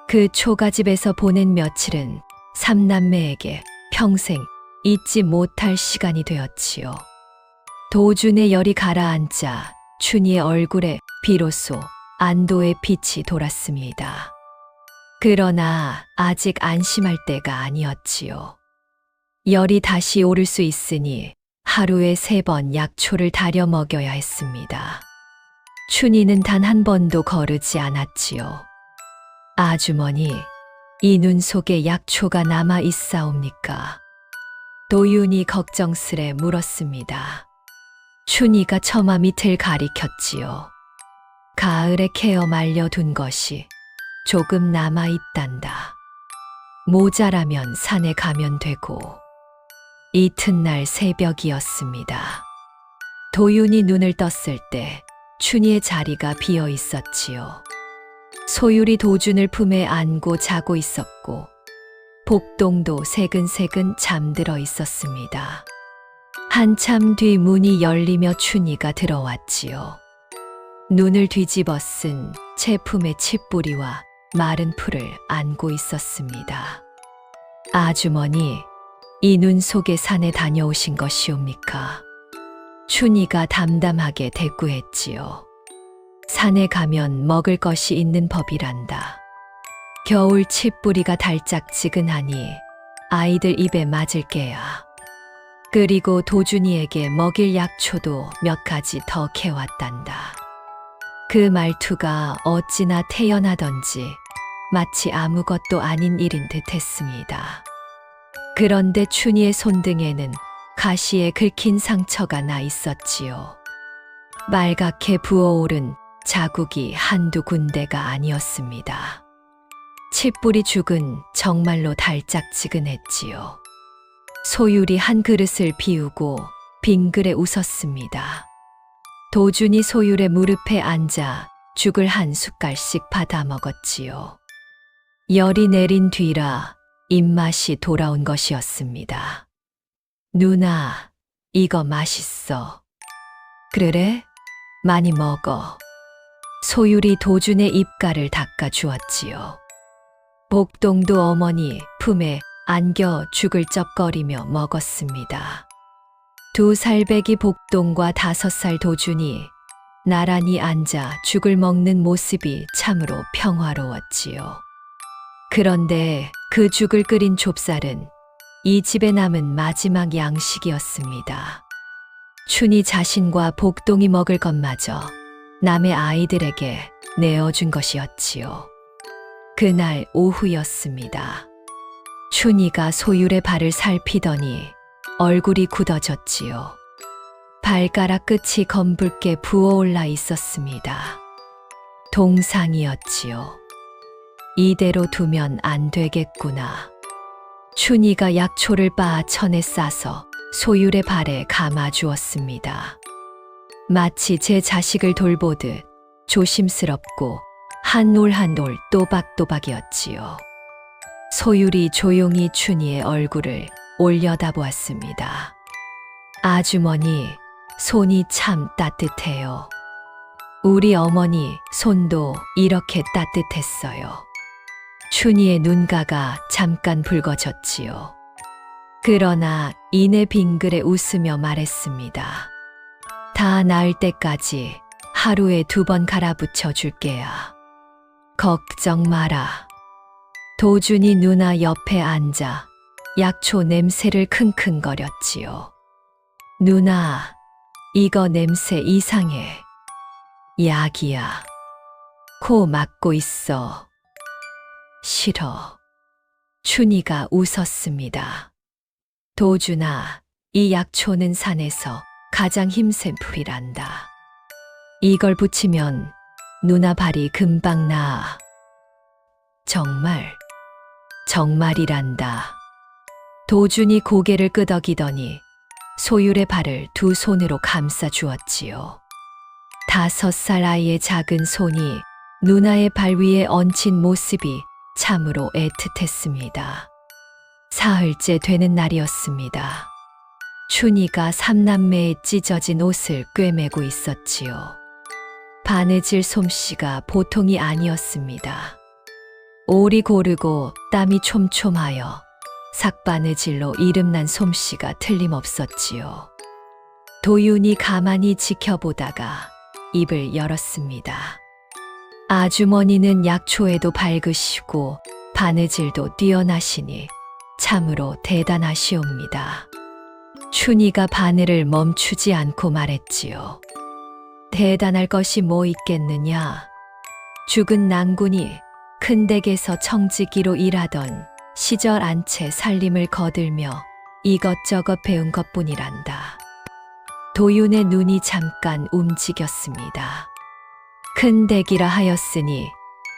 그 초가집에서 보낸 며칠은 삼남매에게 평생 잊지 못할 시간이 되었지요. 도준의 열이 가라앉자 춘희의 얼굴에 비로소 안도의 빛이 돌았습니다. 그러나 아직 안심할 때가 아니었지요. 열이 다시 오를 수 있으니 하루에 3번 약초를 다려 먹여야 했습니다. 춘희는 단 한 번도 거르지 않았지요. 아주머니, 이 눈 속에 약초가 남아 있사옵니까? 도윤이 걱정스레 물었습니다. 춘희가 처마 밑을 가리켰지요. 가을에 캐어 말려둔 것이 조금 남아있단다. 모자라면 산에 가면 되고. 이튿날 새벽이었습니다. 도윤이 눈을 떴을 때 춘희의 자리가 비어 있었지요. 소율이 도준을 품에 안고 자고 있었고 복동도 새근새근 잠들어 있었습니다. 한참 뒤 문이 열리며 춘희가 들어왔지요. 눈을 뒤집어 쓴 채 품에 칡뿌리와 마른 풀을 안고 있었습니다. 아주머니, 이 눈 속에 산에 다녀오신 것이옵니까? 춘희가 담담하게 대꾸했지요. 산에 가면 먹을 것이 있는 법이란다. 겨울 칡뿌리가 달짝지근하니 아이들 입에 맞을 게야. 그리고 도준이에게 먹일 약초도 몇 가지 더 캐왔단다. 그 말투가 어찌나 태연하던지 마치 아무것도 아닌 일인 듯 했습니다. 그런데 춘희의 손등에는 가시에 긁힌 상처가 나 있었지요. 빨갛게 부어오른 자국이 한두 군데가 아니었습니다. 칡뿌리 죽은 정말로 달짝지근했지요. 소율이 한 그릇을 비우고 빙그레 웃었습니다. 도준이 소율의 무릎에 앉아 죽을 한 숟갈씩 받아 먹었지요. 열이 내린 뒤라 입맛이 돌아온 것이었습니다. 누나, 이거 맛있어. 그래? 많이 먹어. 소율이 도준의 입가를 닦아 주었지요. 복동도 어머니 품에 안겨 죽을 쩍거리며 먹었습니다. 2살배기 복동과 5살 도준이 나란히 앉아 죽을 먹는 모습이 참으로 평화로웠지요. 그런데 그 죽을 끓인 좁쌀은 이 집에 남은 마지막 양식이었습니다. 춘희 자신과 복동이 먹을 것마저 남의 아이들에게 내어준 것이었지요. 그날 오후였습니다. 춘희가 소율의 발을 살피더니 얼굴이 굳어졌지요. 발가락 끝이 검붉게 부어올라 있었습니다. 동상이었지요. 이대로 두면 안 되겠구나. 춘희가 약초를 빻아 천에 싸서 소율의 발에 감아 주었습니다. 마치 제 자식을 돌보듯 조심스럽고 한 올 한 올 또박또박이었지요. 소율이 조용히 춘희의 얼굴을 올려다보았습니다. 아주머니, 손이 참 따뜻해요. 우리 어머니 손도 이렇게 따뜻했어요. 춘희의 눈가가 잠깐 붉어졌지요. 그러나 이내 빙그레 웃으며 말했습니다. 다 나을 때까지 하루에 2번 갈아붙여 줄게야. 걱정 마라. 도준이 누나 옆에 앉아 약초 냄새를 킁킁거렸지요. 누나, 이거 냄새 이상해. 약이야. 코 막고 있어. 싫어. 춘희가 웃었습니다. 도준아, 이 약초는 산에서 가장 힘센 풀이란다. 이걸 붙이면 누나 발이 금방 나아. 정말, 정말이란다. 도준이 고개를 끄덕이더니 소율의 발을 2 손으로 감싸 주었지요. 5살 아이의 작은 손이 누나의 발 위에 얹힌 모습이 참으로 애틋했습니다. 사흘째 되는 날이었습니다. 춘희가 3남매의 찢어진 옷을 꿰매고 있었지요. 바느질 솜씨가 보통이 아니었습니다. 올이 고르고 땀이 촘촘하여 삭바느질로 이름난 솜씨가 틀림없었지요. 도윤이 가만히 지켜보다가 입을 열었습니다. 아주머니는 약초에도 밝으시고 바느질도 뛰어나시니 참으로 대단하시옵니다. 춘희가 바늘을 멈추지 않고 말했지요. 대단할 것이 뭐 있겠느냐. 죽은 낭군이 큰 댁에서 청지기로 일하던 시절 안채 살림을 거들며 이것저것 배운 것뿐이란다. 도윤의 눈이 잠깐 움직였습니다. 큰 댁이라 하였으니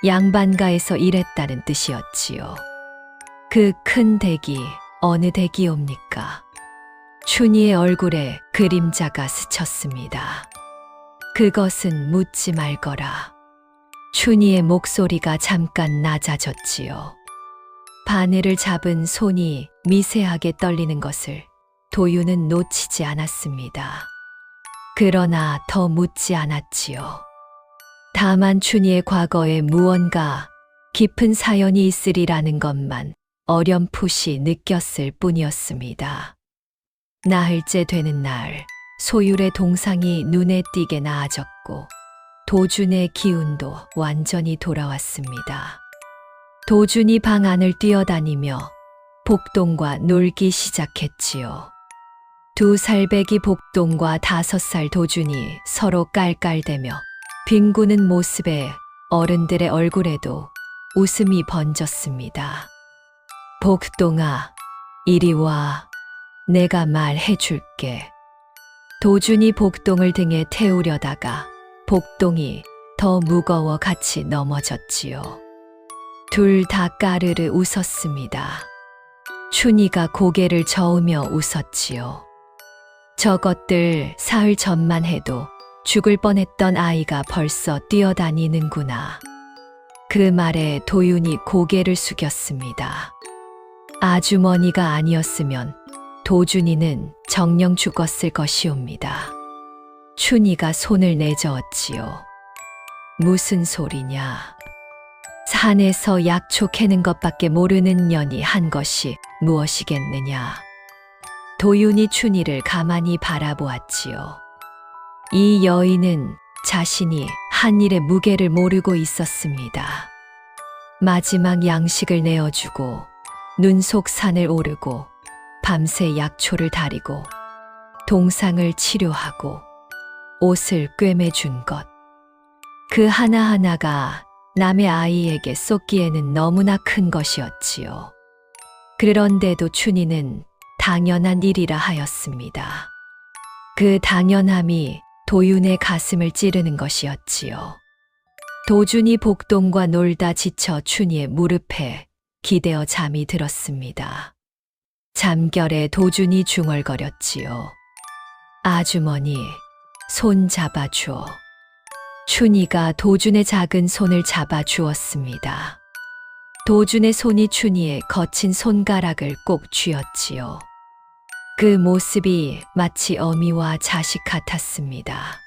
양반가에서 일했다는 뜻이었지요. 그 큰 댁이 어느 댁이옵니까? 춘희의 얼굴에 그림자가 스쳤습니다. 그것은 묻지 말거라. 춘희의 목소리가 잠깐 낮아졌지요. 바늘을 잡은 손이 미세하게 떨리는 것을 도윤은 놓치지 않았습니다. 그러나 더 묻지 않았지요. 다만 춘희의 과거에 무언가 깊은 사연이 있으리라는 것만 어렴풋이 느꼈을 뿐이었습니다. 나흘째 되는 날, 소율의 동상이 눈에 띄게 나아졌고 도준의 기운도 완전히 돌아왔습니다. 도준이 방 안을 뛰어다니며 복동과 놀기 시작했지요. 2살배기 복동과 5살 도준이 서로 깔깔대며 빙구는 모습에 어른들의 얼굴에도 웃음이 번졌습니다. 복동아, 이리 와. 내가 말해줄게. 도준이 복동을 등에 태우려다가 복동이 더 무거워 같이 넘어졌지요. 둘 다 까르르 웃었습니다. 춘희가 고개를 저으며 웃었지요. 저것들 사흘 전만 해도 죽을 뻔했던 아이가 벌써 뛰어다니는구나. 그 말에 도윤이 고개를 숙였습니다. 아주머니가 아니었으면 도준이는 정녕 죽었을 것이옵니다. 춘희가 손을 내저었지요. 무슨 소리냐. 산에서 약초 캐는 것밖에 모르는 년이 한 것이 무엇이겠느냐. 도윤이 춘희를 가만히 바라보았지요. 이 여인은 자신이 한 일의 무게를 모르고 있었습니다. 마지막 양식을 내어주고 눈속 산을 오르고 밤새 약초를 다리고 동상을 치료하고 옷을 꿰매준 것. 그 하나하나가 남의 아이에게 쏟기에는 너무나 큰 것이었지요. 그런데도 춘희는 당연한 일이라 하였습니다. 그 당연함이 도윤의 가슴을 찌르는 것이었지요. 도준이 복동과 놀다 지쳐 춘희의 무릎에 기대어 잠이 들었습니다. 잠결에 도준이 중얼거렸지요. 아주머니, 손 잡아주어. 춘희가 도준의 작은 손을 잡아주었습니다. 도준의 손이 춘희의 거친 손가락을 꼭 쥐었지요. 그 모습이 마치 어미와 자식 같았습니다.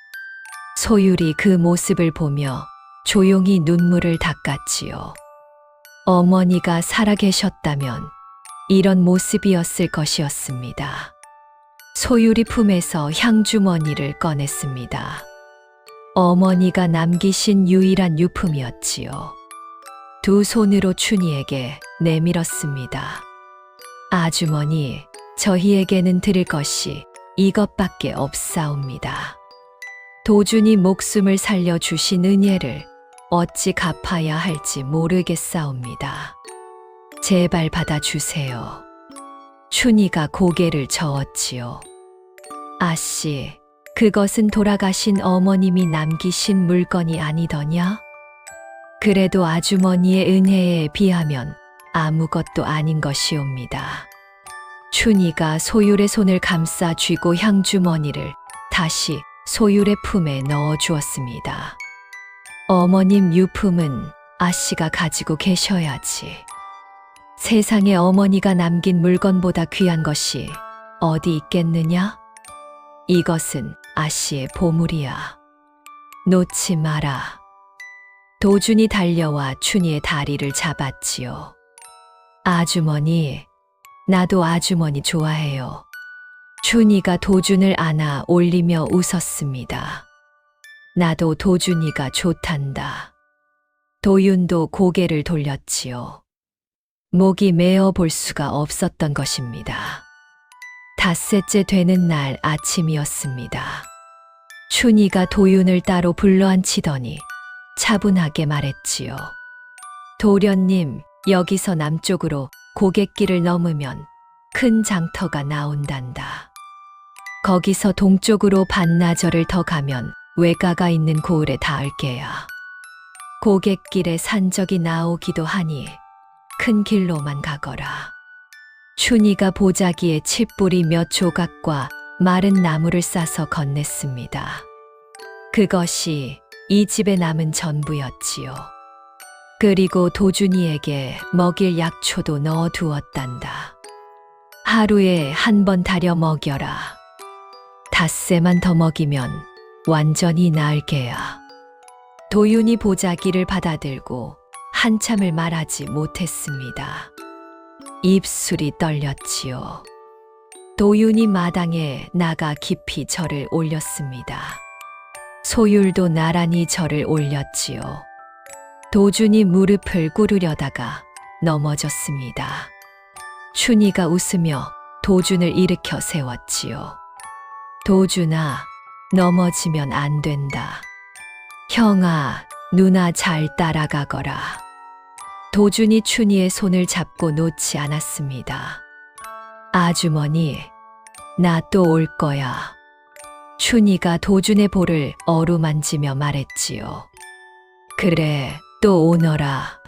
소율이 그 모습을 보며 조용히 눈물을 닦았지요. 어머니가 살아계셨다면 이런 모습이었을 것이었습니다. 소율이 품에서 향주머니를 꺼냈습니다. 어머니가 남기신 유일한 유품이었지요. 2 손으로 춘희에게 내밀었습니다. 아주머니, 저희에게는 드릴 것이 이것밖에 없사옵니다. 도준이 목숨을 살려주신 은혜를 어찌 갚아야 할지 모르겠사옵니다. 제발 받아주세요. 춘희가 고개를 저었지요. 아씨, 그것은 돌아가신 어머님이 남기신 물건이 아니더냐? 그래도 아주머니의 은혜에 비하면 아무것도 아닌 것이옵니다. 춘희가 소율의 손을 감싸 쥐고 향주머니를 다시 소율의 품에 넣어 주었습니다. 어머님 유품은 아씨가 가지고 계셔야지. 세상에 어머니가 남긴 물건보다 귀한 것이 어디 있겠느냐? 이것은 아씨의 보물이야. 놓지 마라. 도준이 달려와 춘희의 다리를 잡았지요. 아주머니, 나도 아주머니 좋아해요. 춘희가 도준을 안아 올리며 웃었습니다. 나도 도준이가 좋단다. 도윤도 고개를 돌렸지요. 목이 메어 볼 수가 없었던 것입니다. 닷새째 되는 날 아침이었습니다. 춘희가 도윤을 따로 불러앉히더니 차분하게 말했지요. 도련님, 여기서 남쪽으로 고갯길을 넘으면 큰 장터가 나온단다. 거기서 동쪽으로 반나절을 더 가면 외가가 있는 고을에 닿을게야. 고갯길에 산적이 나오기도 하니 큰 길로만 가거라. 춘희가 보자기에 칡뿌리 몇 조각과 마른 나무를 싸서 건넸습니다. 그것이 이 집에 남은 전부였지요. 그리고 도준이에게 먹일 약초도 넣어 두었단다. 하루에 한 번 달여 먹여라. 닷새만 더 먹이면 완전히 나을 게야. 도윤이 보자기를 받아들고 한참을 말하지 못했습니다. 입술이 떨렸지요. 도윤이 마당에 나가 깊이 절을 올렸습니다. 소율도 나란히 절을 올렸지요. 도준이 무릎을 꿇으려다가 넘어졌습니다. 춘희가 웃으며 도준을 일으켜 세웠지요. 도준아, 넘어지면 안 된다. 형아, 누나 잘 따라가거라. 도준이 춘희의 손을 잡고 놓지 않았습니다. 아주머니, 나 또 올 거야. 춘희가 도준의 볼을 어루만지며 말했지요. 그래, 또 오너라.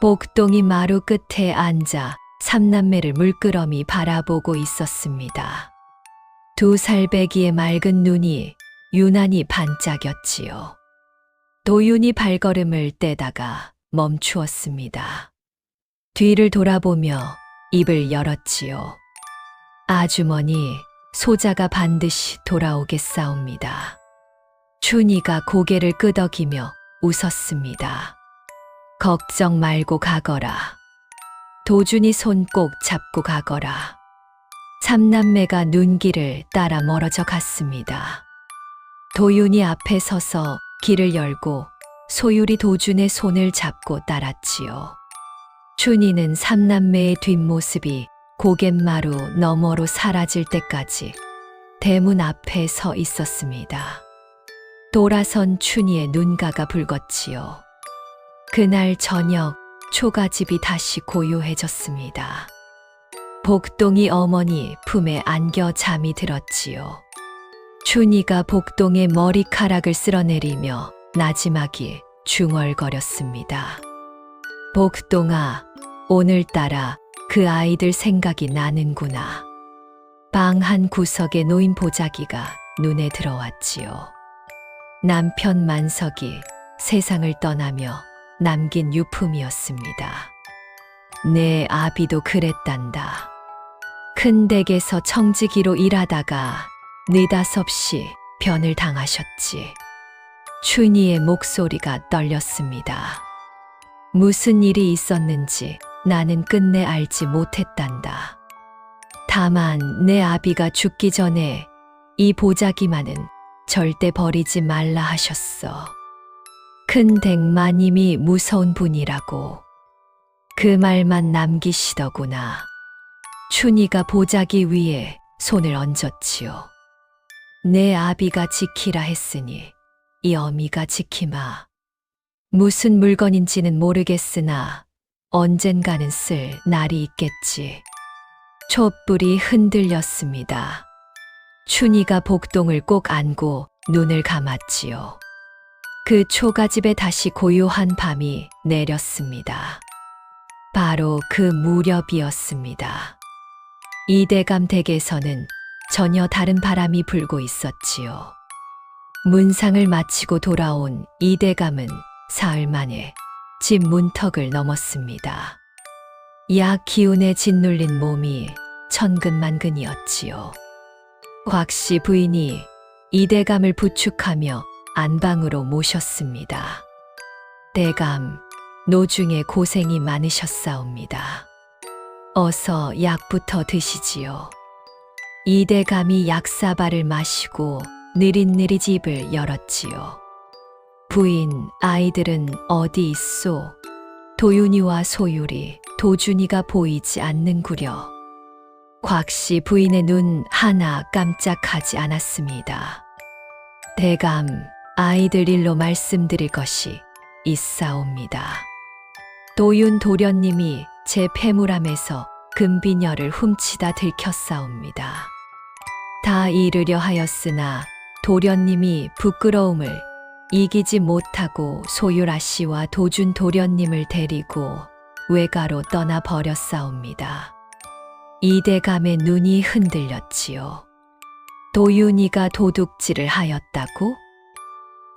복동이 마루 끝에 앉아 삼남매를 물끄러미 바라보고 있었습니다. 2살배기의 맑은 눈이 유난히 반짝였지요. 도윤이 발걸음을 떼다가 멈추었습니다. 뒤를 돌아보며 입을 열었지요. 아주머니, 소자가 반드시 돌아오겠사옵니다. 춘희가 고개를 끄덕이며 웃었습니다. 걱정 말고 가거라. 도준이 손 꼭 잡고 가거라. 삼남매가 눈길을 따라 멀어져 갔습니다. 도윤이 앞에 서서 길을 열고 소율이 도준의 손을 잡고 따랐지요. 춘희는 삼남매의 뒷모습이 고갯마루 너머로 사라질 때까지 대문 앞에 서 있었습니다. 돌아선 춘희의 눈가가 붉었지요. 그날 저녁 초가집이 다시 고요해졌습니다. 복동이 어머니 품에 안겨 잠이 들었지요. 춘희가 복동의 머리카락을 쓸어내리며 나지막이 중얼거렸습니다. 복동아, 오늘따라 그 아이들 생각이 나는구나. 방 한 구석에 놓인 보자기가 눈에 들어왔지요. 남편 만석이 세상을 떠나며 남긴 유품이었습니다. 내 아비도 그랬단다. 큰 댁에서 청지기로 일하다가 느닷없이 변을 당하셨지. 춘희의 목소리가 떨렸습니다. 무슨 일이 있었는지 나는 끝내 알지 못했단다. 다만 내 아비가 죽기 전에 이 보자기만은 절대 버리지 말라 하셨어. 큰 댁 마님이 무서운 분이라고. 그 말만 남기시더구나. 춘희가 보자기 위에 손을 얹었지요. 내 아비가 지키라 했으니 이 어미가 지키마. 무슨 물건인지는 모르겠으나 언젠가는 쓸 날이 있겠지. 촛불이 흔들렸습니다. 춘희가 복동을 꼭 안고 눈을 감았지요. 그 초가집에 다시 고요한 밤이 내렸습니다. 바로 그 무렵이었습니다. 이대감 댁에서는 전혀 다른 바람이 불고 있었지요. 문상을 마치고 돌아온 이대감은 사흘 만에 집 문턱을 넘었습니다. 약 기운에 짓눌린 몸이 천근만근이었지요. 곽씨 부인이 이대감을 부축하며 안방으로 모셨습니다. 대감, 노중에 고생이 많으셨사옵니다. 어서 약부터 드시지요. 이대감이 약사발을 마시고 느릿느릿 입을 열었지요. 부인, 아이들은 어디 있소? 도윤이와 소율이, 도준이가 보이지 않는구려. 곽씨 부인의 눈 하나 깜짝하지 않았습니다. 대감, 아이들 일로 말씀드릴 것이 있사옵니다. 도윤 도련님이 제 폐물함에서 금비녀를 훔치다 들켰사옵니다. 다 이르려 하였으나 도련님이 부끄러움을 이기지 못하고 소율아 씨와 도준 도련님을 데리고 외가로 떠나 버렸사옵니다. 이대감의 눈이 흔들렸지요. 도윤이가 도둑질을 하였다고?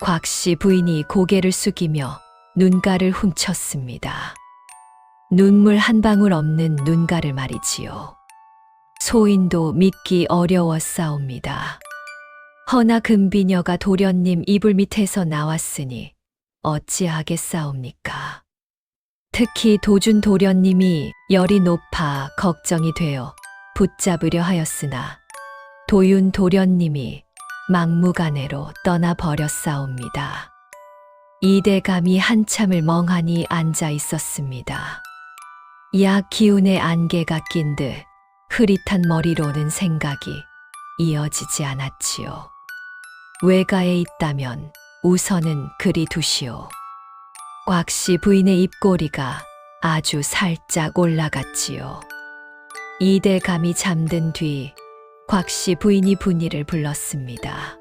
곽씨 부인이 고개를 숙이며 눈가를 훔쳤습니다. 눈물 한 방울 없는 눈가를 말이지요. 소인도 믿기 어려웠사옵니다. 허나 금비녀가 도련님 이불 밑에서 나왔으니 어찌하겠사옵니까? 특히 도준 도련님이 열이 높아 걱정이 되어 붙잡으려 하였으나 도윤 도련님이 막무가내로 떠나버렸사옵니다. 이대감이 한참을 멍하니 앉아 있었습니다. 약 기운의 안개가 낀 듯 흐릿한 머리로는 생각이 이어지지 않았지요. 외가에 있다면 우선은 그리 두시오. 곽씨 부인의 입꼬리가 아주 살짝 올라갔지요. 이대감이 잠든 뒤 곽씨 부인이 분이를 불렀습니다.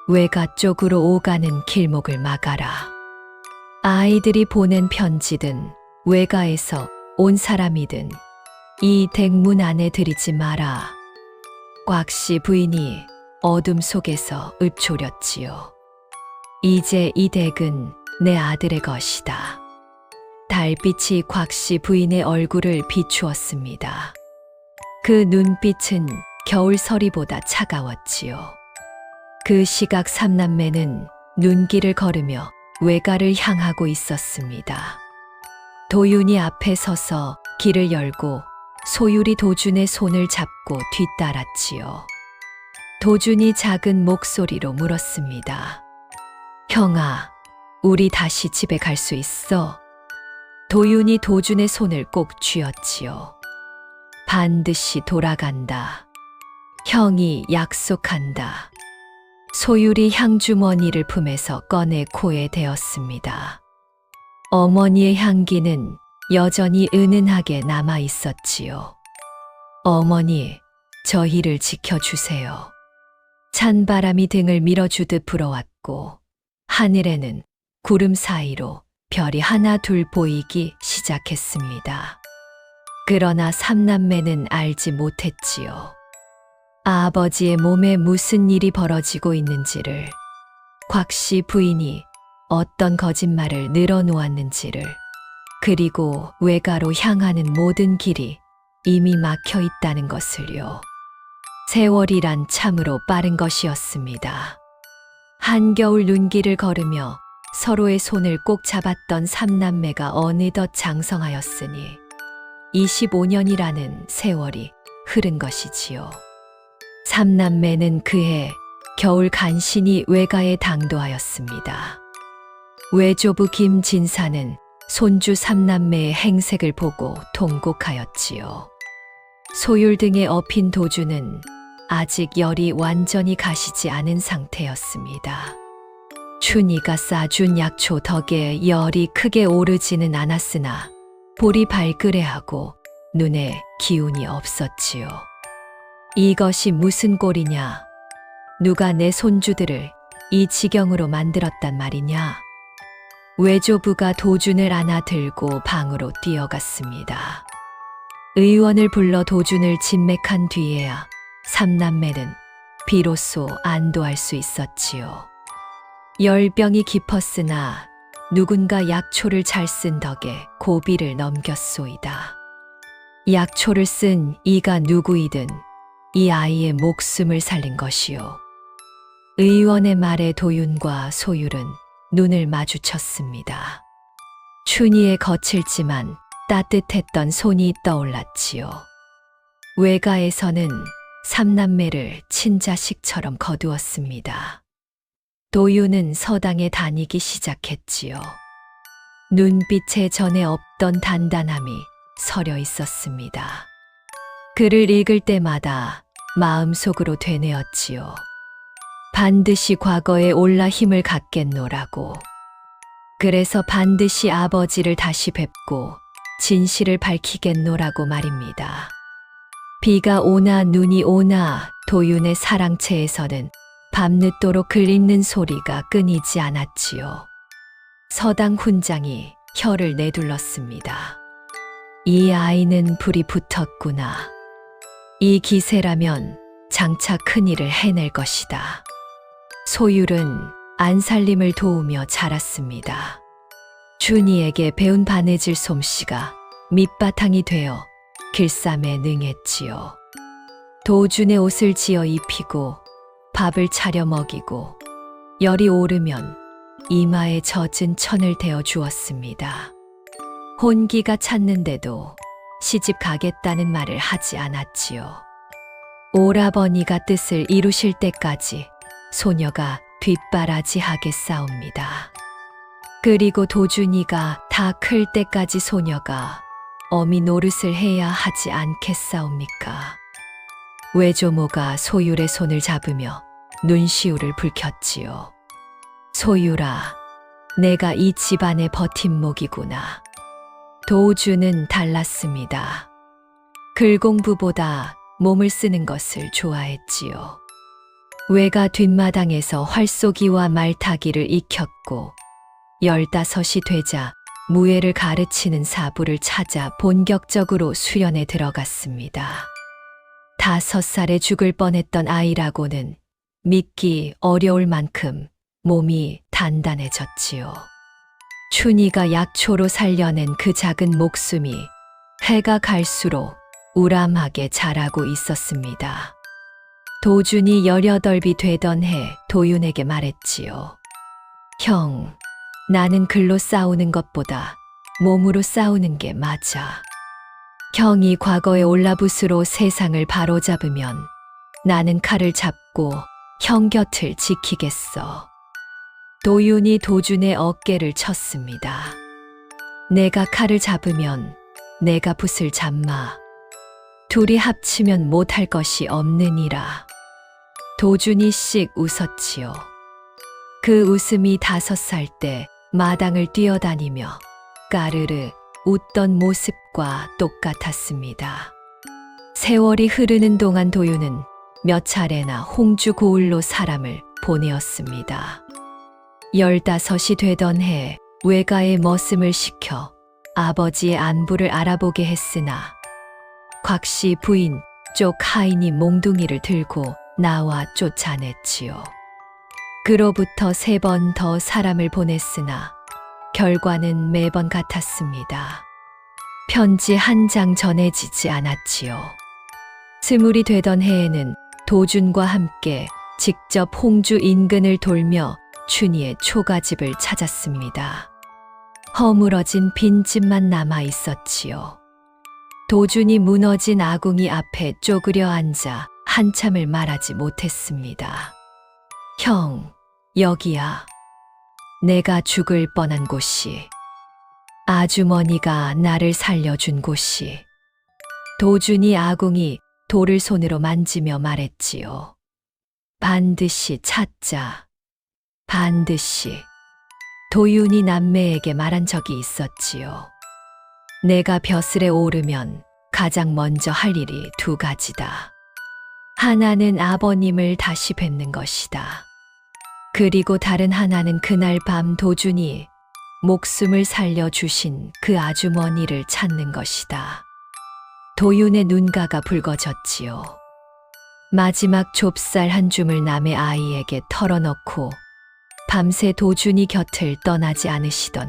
외가 쪽으로 오가는 길목을 막아라. 아이들이 보낸 편지든 외가에서 온 사람이든 이 댁문 안에 들이지 마라. 곽씨 부인이 어둠 속에서 읊조렸지요. 이제 이 댁은 내 아들의 것이다. 달빛이 곽씨 부인의 얼굴을 비추었습니다. 그 눈빛은 겨울 서리보다 차가웠지요. 그 시각 삼남매는 눈길을 걸으며 외가를 향하고 있었습니다. 도윤이 앞에 서서 길을 열고 소율이 도준의 손을 잡고 뒤따랐지요. 도준이 작은 목소리로 물었습니다. 형아, 우리 다시 집에 갈 수 있어? 도윤이 도준의 손을 꼭 쥐었지요. 반드시 돌아간다. 형이 약속한다. 소율이 향주머니를 품에서 꺼내 코에 대었습니다. 어머니의 향기는 여전히 은은하게 남아 있었지요. 어머니, 저희를 지켜주세요. 찬바람이 등을 밀어주듯 불어왔고 하늘에는 구름 사이로 별이 하나 둘 보이기 시작했습니다. 그러나 삼남매는 알지 못했지요. 아버지의 몸에 무슨 일이 벌어지고 있는지를, 곽씨 부인이 어떤 거짓말을 늘어놓았는지를, 그리고 외가로 향하는 모든 길이 이미 막혀 있다는 것을요. 세월이란 참으로 빠른 것이었습니다. 한겨울 눈길을 걸으며 서로의 손을 꼭 잡았던 삼남매가 어느덧 장성하였으니 25년이라는 세월이 흐른 것이지요. 삼남매는 그해 겨울 간신히 외가에 당도하였습니다. 외조부 김진사는 손주 삼남매의 행색을 보고 통곡하였지요. 소율 등에 업힌 도주는 아직 열이 완전히 가시지 않은 상태였습니다. 춘희가 싸준 약초 덕에 열이 크게 오르지는 않았으나 볼이 발그레하고 눈에 기운이 없었지요. 이것이 무슨 꼴이냐? 누가 내 손주들을 이 지경으로 만들었단 말이냐? 외조부가 도준을 안아 들고 방으로 뛰어갔습니다. 의원을 불러 도준을 진맥한 뒤에야 삼남매는 비로소 안도할 수 있었지요. 열병이 깊었으나 누군가 약초를 잘 쓴 덕에 고비를 넘겼소이다. 약초를 쓴 이가 누구이든 이 아이의 목숨을 살린 것이요. 의원의 말에 도윤과 소율은 눈을 마주쳤습니다. 춘희의 거칠지만 따뜻했던 손이 떠올랐지요. 외가에서는 삼남매를 친자식처럼 거두었습니다. 도윤은 서당에 다니기 시작했지요. 눈빛에 전에 없던 단단함이 서려 있었습니다. 글을 읽을 때마다 마음속으로 되뇌었지요. 반드시 과거에 올라 힘을 갖겠노라고. 그래서 반드시 아버지를 다시 뵙고 진실을 밝히겠노라고 말입니다. 비가 오나 눈이 오나 도윤의 사랑채에서는 밤늦도록 글 읽는 소리가 끊이지 않았지요. 서당 훈장이 혀를 내둘렀습니다. 이 아이는 불이 붙었구나. 이 기세라면 장차 큰일을 해낼 것이다. 소율은 안살림을 도우며 자랐습니다. 준이에게 배운 바느질 솜씨가 밑바탕이 되어 길쌈에 능했지요. 도준의 옷을 지어 입히고 밥을 차려 먹이고 열이 오르면 이마에 젖은 천을 대어 주었습니다. 혼기가 찼는데도 시집 가겠다는 말을 하지 않았지요. 오라버니가 뜻을 이루실 때까지 소녀가 뒷바라지하게 싸웁니다. 그리고 도준이가 다 클 때까지 소녀가 어미 노릇을 해야 하지 않겠사옵니까? 외조모가 소율의 손을 잡으며 눈시울을 붉혔지요. 소율아, 내가 이 집안의 버팀목이구나. 도준은 달랐습니다. 글 공부보다 몸을 쓰는 것을 좋아했지요. 외가 뒷마당에서 활쏘기와 말타기를 익혔고 15이 되자 무예를 가르치는 사부를 찾아 본격적으로 수련에 들어갔습니다. 5살에 죽을 뻔했던 아이라고는 믿기 어려울 만큼 몸이 단단해졌지요. 춘희가 약초로 살려낸 그 작은 목숨이 해가 갈수록 우람하게 자라고 있었습니다. 도준이 18이 되던 해 도윤에게 말했지요. 형, 나는 글로 싸우는 것보다 몸으로 싸우는 게 맞아. 형이 과거의 올라붓으로 세상을 바로잡으면 나는 칼을 잡고 형 곁을 지키겠어. 도윤이 도준의 어깨를 쳤습니다. 내가 칼을 잡으면 내가 붓을 잡마. 둘이 합치면 못할 것이 없느니라. 도준이 씩 웃었지요. 그 웃음이 5살 때 마당을 뛰어다니며 까르르 웃던 모습과 똑같았습니다. 세월이 흐르는 동안 도윤은 몇 차례나 홍주 고을로 사람을 보내었습니다. 15이 되던 해 외가의 머슴을 시켜 아버지의 안부를 알아보게 했으나 곽씨 부인 쪽 하인이 몽둥이를 들고 나와 쫓아냈지요. 그로부터 3번 더 사람을 보냈으나 결과는 매번 같았습니다. 편지 한 장 전해지지 않았지요. 20이 되던 해에는 도준과 함께 직접 홍주 인근을 돌며 춘희의 초가집을 찾았습니다. 허물어진 빈집만 남아 있었지요. 도준이 무너진 아궁이 앞에 쪼그려 앉아 한참을 말하지 못했습니다. 형, 여기야. 내가 죽을 뻔한 곳이. 아주머니가 나를 살려준 곳이. 도준이 아궁이 돌을 손으로 만지며 말했지요. 반드시 찾자. 반드시. 도윤이 남매에게 말한 적이 있었지요. 내가 벼슬에 오르면 가장 먼저 할 일이 2가지다. 하나는 아버님을 다시 뵙는 것이다. 그리고 다른 하나는 그날 밤 도준이 목숨을 살려주신 그 아주머니를 찾는 것이다. 도윤의 눈가가 붉어졌지요. 마지막 좁쌀 한 줌을 남의 아이에게 털어넣고 밤새 도준이 곁을 떠나지 않으시던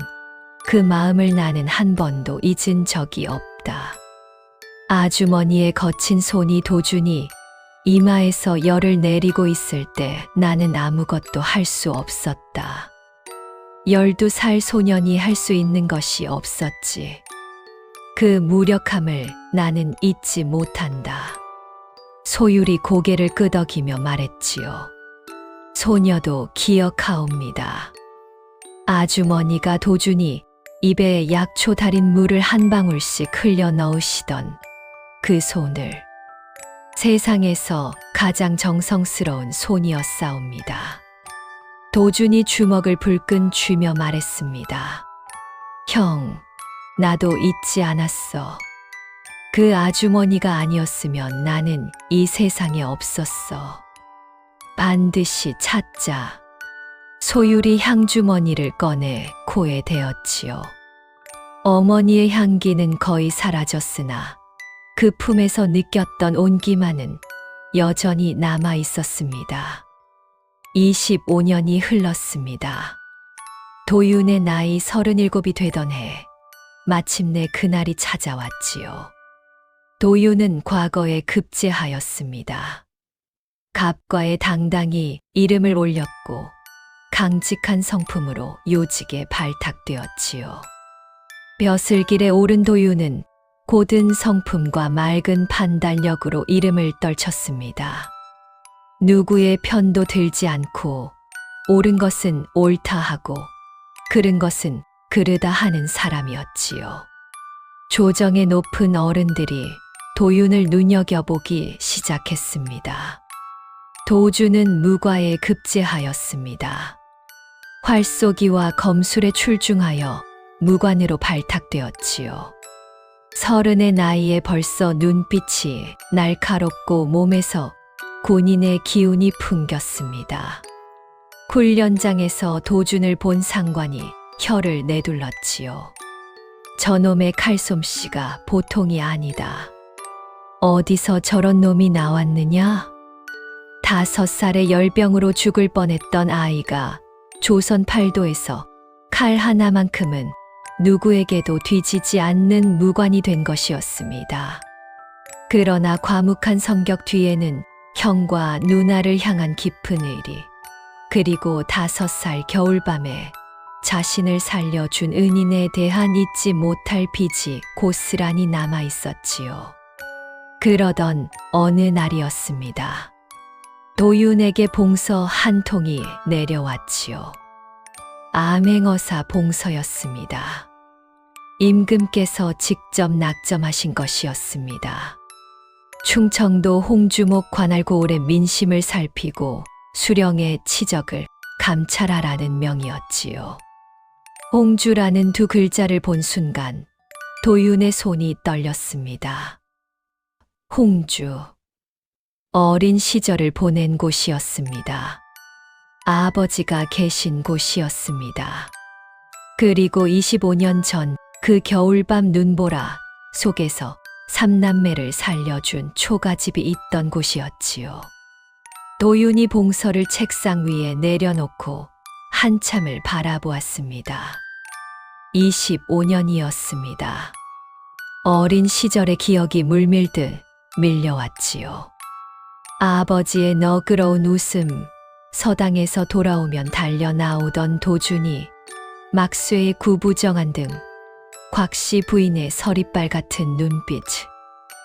그 마음을 나는 한 번도 잊은 적이 없다. 아주머니의 거친 손이 도준이 이마에서 열을 내리고 있을 때 나는 아무것도 할 수 없었다. 12살 소년이 할 수 있는 것이 없었지. 그 무력함을 나는 잊지 못한다. 소율이 고개를 끄덕이며 말했지요. 소녀도 기억하옵니다. 아주머니가 도준이 입에 약초 달인 물을 한 방울씩 흘려 넣으시던 그 손을 세상에서 가장 정성스러운 손이었사옵니다. 도준이 주먹을 불끈 쥐며 말했습니다. 형, 나도 잊지 않았어. 그 아주머니가 아니었으면 나는 이 세상에 없었어. 반드시 찾자. 소율이 향주머니를 꺼내 코에 대었지요. 어머니의 향기는 거의 사라졌으나 그 품에서 느꼈던 온기만은 여전히 남아 있었습니다. 25년이 흘렀습니다. 도윤의 나이 37이 되던 해, 마침내 그날이 찾아왔지요. 도윤은 과거에 급제하였습니다. 갑과에 당당히 이름을 올렸고 강직한 성품으로 요직에 발탁되었지요. 벼슬길에 오른 도윤은 고든 성품과 맑은 판단력으로 이름을 떨쳤습니다. 누구의 편도 들지 않고 옳은 것은 옳다 하고 그른 것은 그르다 하는 사람이었지요. 조정의 높은 어른들이 도윤을 눈여겨보기 시작했습니다. 도주는 무과에 급제하였습니다. 활쏘기와 검술에 출중하여 무관으로 발탁되었지요. 30의 나이에 벌써 눈빛이 날카롭고 몸에서 군인의 기운이 풍겼습니다. 훈련장에서 도준을 본 상관이 혀를 내둘렀지요. 저놈의 칼솜씨가 보통이 아니다. 어디서 저런 놈이 나왔느냐? 5살에 열병으로 죽을 뻔했던 아이가 조선 팔도에서 칼 하나만큼은 누구에게도 뒤지지 않는 무관이 된 것이었습니다. 그러나 과묵한 성격 뒤에는 형과 누나를 향한 깊은 의리, 그리고 5살 겨울밤에 자신을 살려준 은인에 대한 잊지 못할 빚이 고스란히 남아 있었지요. 그러던 어느 날이었습니다. 도윤에게 봉서 한 통이 내려왔지요. 암행어사 봉서였습니다. 임금께서 직접 낙점하신 것이었습니다. 충청도 홍주목 관할 고을의 민심을 살피고 수령의 치적을 감찰하라는 명이었지요. 홍주라는 두 글자를 본 순간 도윤의 손이 떨렸습니다. 홍주. 어린 시절을 보낸 곳이었습니다. 아버지가 계신 곳이었습니다. 그리고 25년 전 그 겨울밤 눈보라 속에서 삼남매를 살려준 초가집이 있던 곳이었지요. 도윤이 봉서를 책상 위에 내려놓고 한참을 바라보았습니다. 25년이었습니다. 어린 시절의 기억이 물밀듯 밀려왔지요. 아버지의 너그러운 웃음, 서당에서 돌아오면 달려 나오던 도준이, 막쇠의 구부정한 등, 곽씨 부인의 서리빨 같은 눈빛,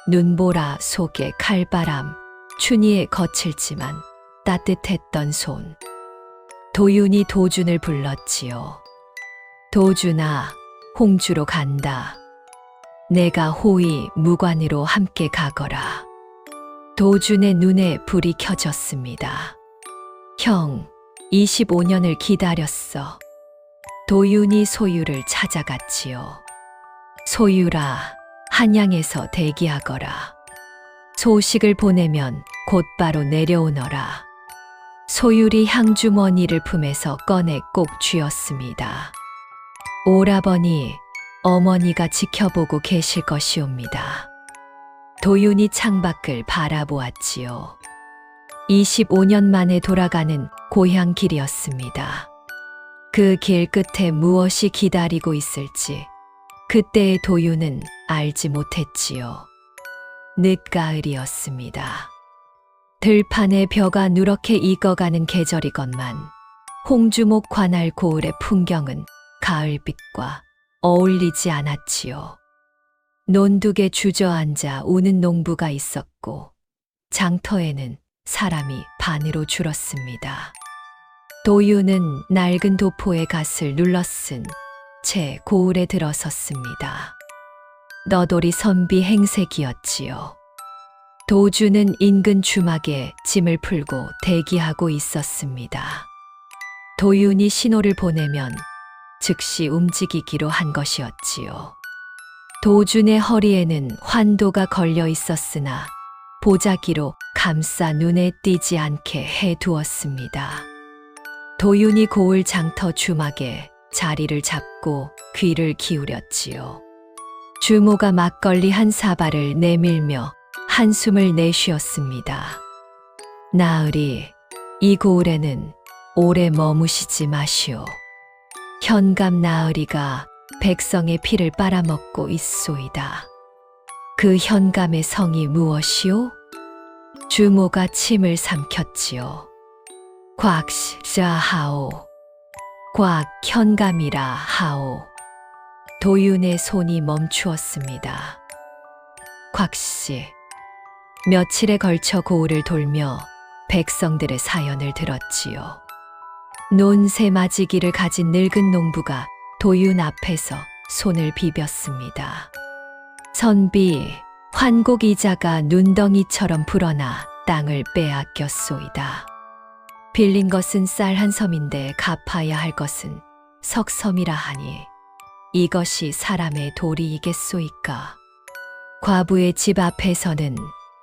눈보라 속의 칼바람, 춘희의 거칠지만 따뜻했던 손. 도윤이 도준을 불렀지요. 도준아, 홍주로 간다. 내가 호위 무관으로 함께 가거라. 도준의 눈에 불이 켜졌습니다. 형, 25년을 기다렸어. 도윤이 소유를 찾아갔지요. 소유라, 한양에서 대기하거라. 소식을 보내면 곧바로 내려오너라. 소율이 향주머니를 품에서 꺼내 꼭 쥐었습니다. 오라버니, 어머니가 지켜보고 계실 것이옵니다. 도윤이 창밖을 바라보았지요. 25년 만에 돌아가는 고향 길이었습니다. 그 길 끝에 무엇이 기다리고 있을지 그때의 도윤은 알지 못했지요. 늦가을이었습니다. 들판에 벼가 누렇게 익어가는 계절이건만 홍주목 관할 고을의 풍경은 가을빛과 어울리지 않았지요. 논둑에 주저앉아 우는 농부가 있었고 장터에는 사람이 반으로 줄었습니다. 도윤은 낡은 도포의 갓을 눌러쓴 채 고을에 들어섰습니다. 너돌이 선비 행색이었지요. 도주는 인근 주막에 짐을 풀고 대기하고 있었습니다. 도윤이 신호를 보내면 즉시 움직이기로 한 것이었지요. 도준의 허리에는 환도가 걸려 있었으나 보자기로 감싸 눈에 띄지 않게 해두었습니다. 도윤이 고을 장터 주막에 자리를 잡고 귀를 기울였지요. 주모가 막걸리 한 사발을 내밀며 한숨을 내쉬었습니다. 나으리, 이 고을에는 오래 머무시지 마시오. 현감 나으리가 백성의 피를 빨아먹고 있소이다. 그 현감의 성이 무엇이오? 주모가 침을 삼켰지요. 곽자하오. 곽현감이라 하오. 도윤의 손이 멈추었습니다. 곽씨, 며칠에 걸쳐 고을을 돌며 백성들의 사연을 들었지요. 논세마지기를 가진 늙은 농부가 도윤 앞에서 손을 비볐습니다. 선비, 환곡 이자가 눈덩이처럼 불어나 땅을 빼앗겼소이다. 빌린 것은 쌀 한 섬인데 갚아야 할 것은 석섬이라 하니 이것이 사람의 도리이겠소이까. 과부의 집 앞에서는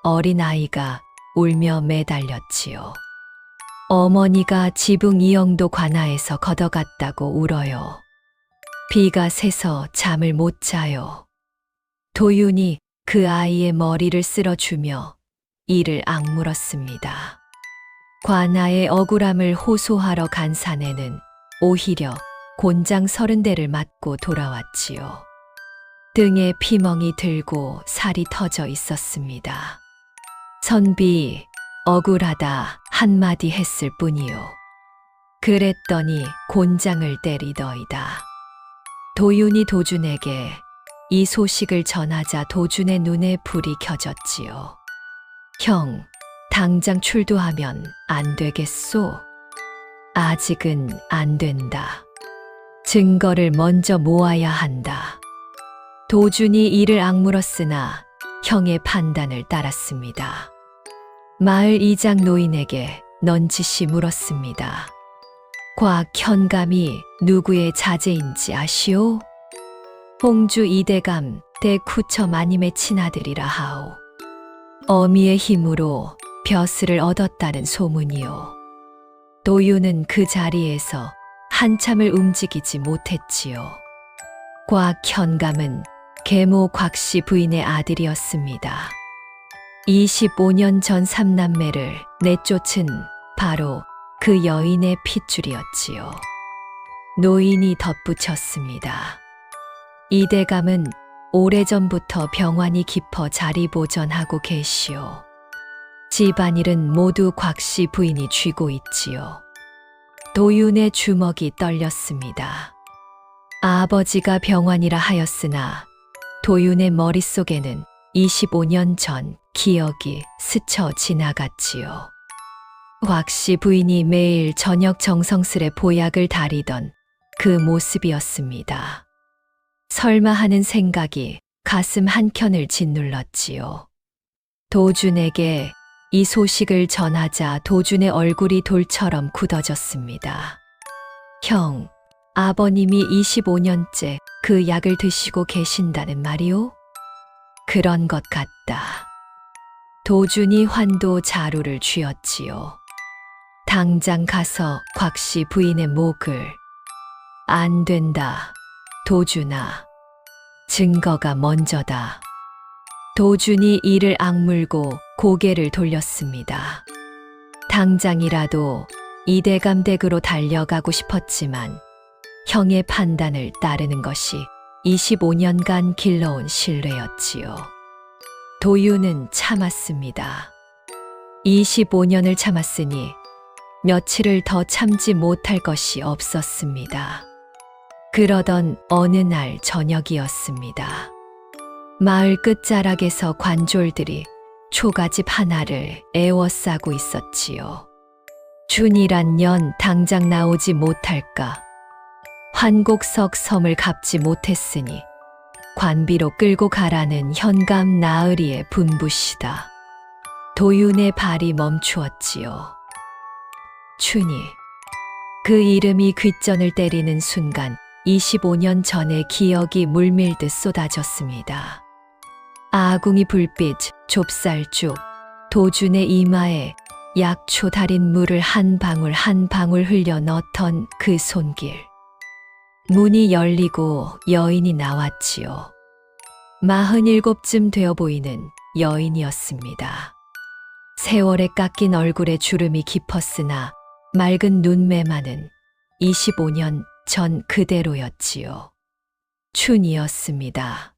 어린아이가 울며 매달렸지요. 어머니가 지붕 이영도 관아에서 걷어갔다고 울어요. 비가 새서 잠을 못 자요. 도윤이 그 아이의 머리를 쓸어주며 이를 악물었습니다. 관아의 억울함을 호소하러 간 사내는 오히려 곤장 30대를 맞고 돌아왔지요. 등에 피멍이 들고 살이 터져 있었습니다. 선비, 억울하다 한마디 했을 뿐이요. 그랬더니 곤장을 때리더이다. 도윤이 도준에게 이 소식을 전하자 도준의 눈에 불이 켜졌지요. 형, 당장 출두하면 안 되겠소? 아직은 안 된다. 증거를 먼저 모아야 한다. 도준이 이를 악물었으나 형의 판단을 따랐습니다. 마을 이장 노인에게 넌지시 물었습니다. 곽현감이 누구의 자제인지 아시오? 홍주 이대감 대쿠처 마님의 친아들이라 하오. 어미의 힘으로 벼슬을 얻었다는 소문이요. 도윤은 그 자리에서 한참을 움직이지 못했지요. 곽현감은 계모 곽씨 부인의 아들이었습니다. 25년 전 삼남매를 내쫓은 바로 그 여인의 핏줄이었지요. 노인이 덧붙였습니다. 이대감은 오래전부터 병환이 깊어 자리 보전하고 계시오. 집안일은 모두 곽씨 부인이 쥐고 있지요. 도윤의 주먹이 떨렸습니다. 아버지가 병환이라 하였으나 도윤의 머릿속에는 25년 전 기억이 스쳐 지나갔지요. 곽씨 부인이 매일 저녁 정성스레 보약을 다리던 그 모습이었습니다. 설마 하는 생각이 가슴 한켠을 짓눌렀지요. 도준에게 이 소식을 전하자 도준의 얼굴이 돌처럼 굳어졌습니다. 형, 아버님이 25년째 그 약을 드시고 계신다는 말이오? 그런 것 같다. 도준이 환도 자루를 쥐었지요. 당장 가서 곽씨 부인의 목을. 안 된다. 도준아. 증거가 먼저다. 도준이 이를 악물고 고개를 돌렸습니다. 당장이라도 이대감 댁으로 달려가고 싶었지만 형의 판단을 따르는 것이 25년간 길러온 신뢰였지요. 도윤은 참았습니다. 25년을 참았으니 며칠을 더 참지 못할 것이 없었습니다. 그러던 어느 날 저녁이었습니다. 마을 끝자락에서 관졸들이 초가집 하나를 에워싸고 있었지요. 준이란 년 당장 나오지 못할까? 환곡석 섬을 갚지 못했으니 관비로 끌고 가라는 현감 나으리의 분부시다. 도윤의 발이 멈추었지요. 춘이. 그 이름이 귓전을 때리는 순간 25년 전의 기억이 물밀듯 쏟아졌습니다. 아궁이 불빛, 좁쌀죽, 도준의 이마에 약초 달인 물을 한 방울 한 방울 흘려 넣던 그 손길. 문이 열리고 여인이 나왔지요. 47쯤 되어 보이는 여인이었습니다. 세월에 깎인 얼굴에 주름이 깊었으나 맑은 눈매만은 25년 전 그대로였지요. 춘이었습니다.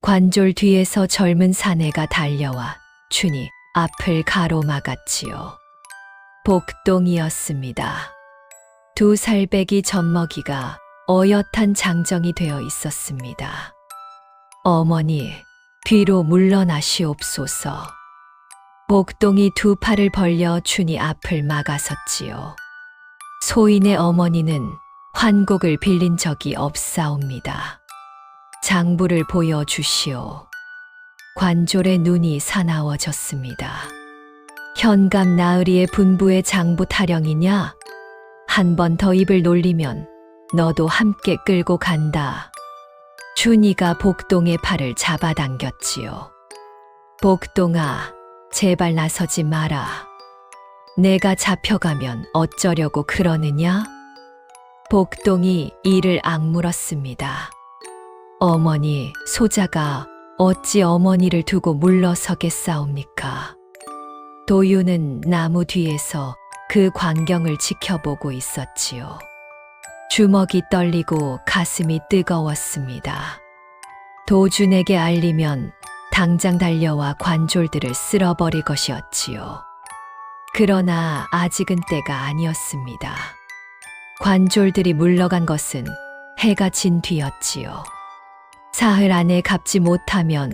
관졸 뒤에서 젊은 사내가 달려와 춘이 앞을 가로막았지요. 복동이었습니다. 2살배기 젖먹이가 어엿한 장정이 되어 있었습니다. 어머니, 뒤로 물러나시옵소서. 복동이 2 팔을 벌려 춘이 앞을 막아섰지요. 소인의 어머니는 환곡을 빌린 적이 없사옵니다. 장부를 보여주시오. 관졸의 눈이 사나워졌습니다. 현감 나으리의 분부의 장부 타령이냐? 한 번 더 입을 놀리면 너도 함께 끌고 간다. 춘이가 복동의 팔을 잡아당겼지요. 복동아, 제발 나서지 마라. 내가 잡혀가면 어쩌려고 그러느냐? 복동이 이를 악물었습니다. 어머니, 소자가 어찌 어머니를 두고 물러서겠사옵니까? 도유는 나무 뒤에서 그 광경을 지켜보고 있었지요. 주먹이 떨리고 가슴이 뜨거웠습니다. 도준에게 알리면 당장 달려와 관졸들을 쓸어버릴 것이었지요. 그러나 아직은 때가 아니었습니다. 관졸들이 물러간 것은 해가 진 뒤였지요. 사흘 안에 갚지 못하면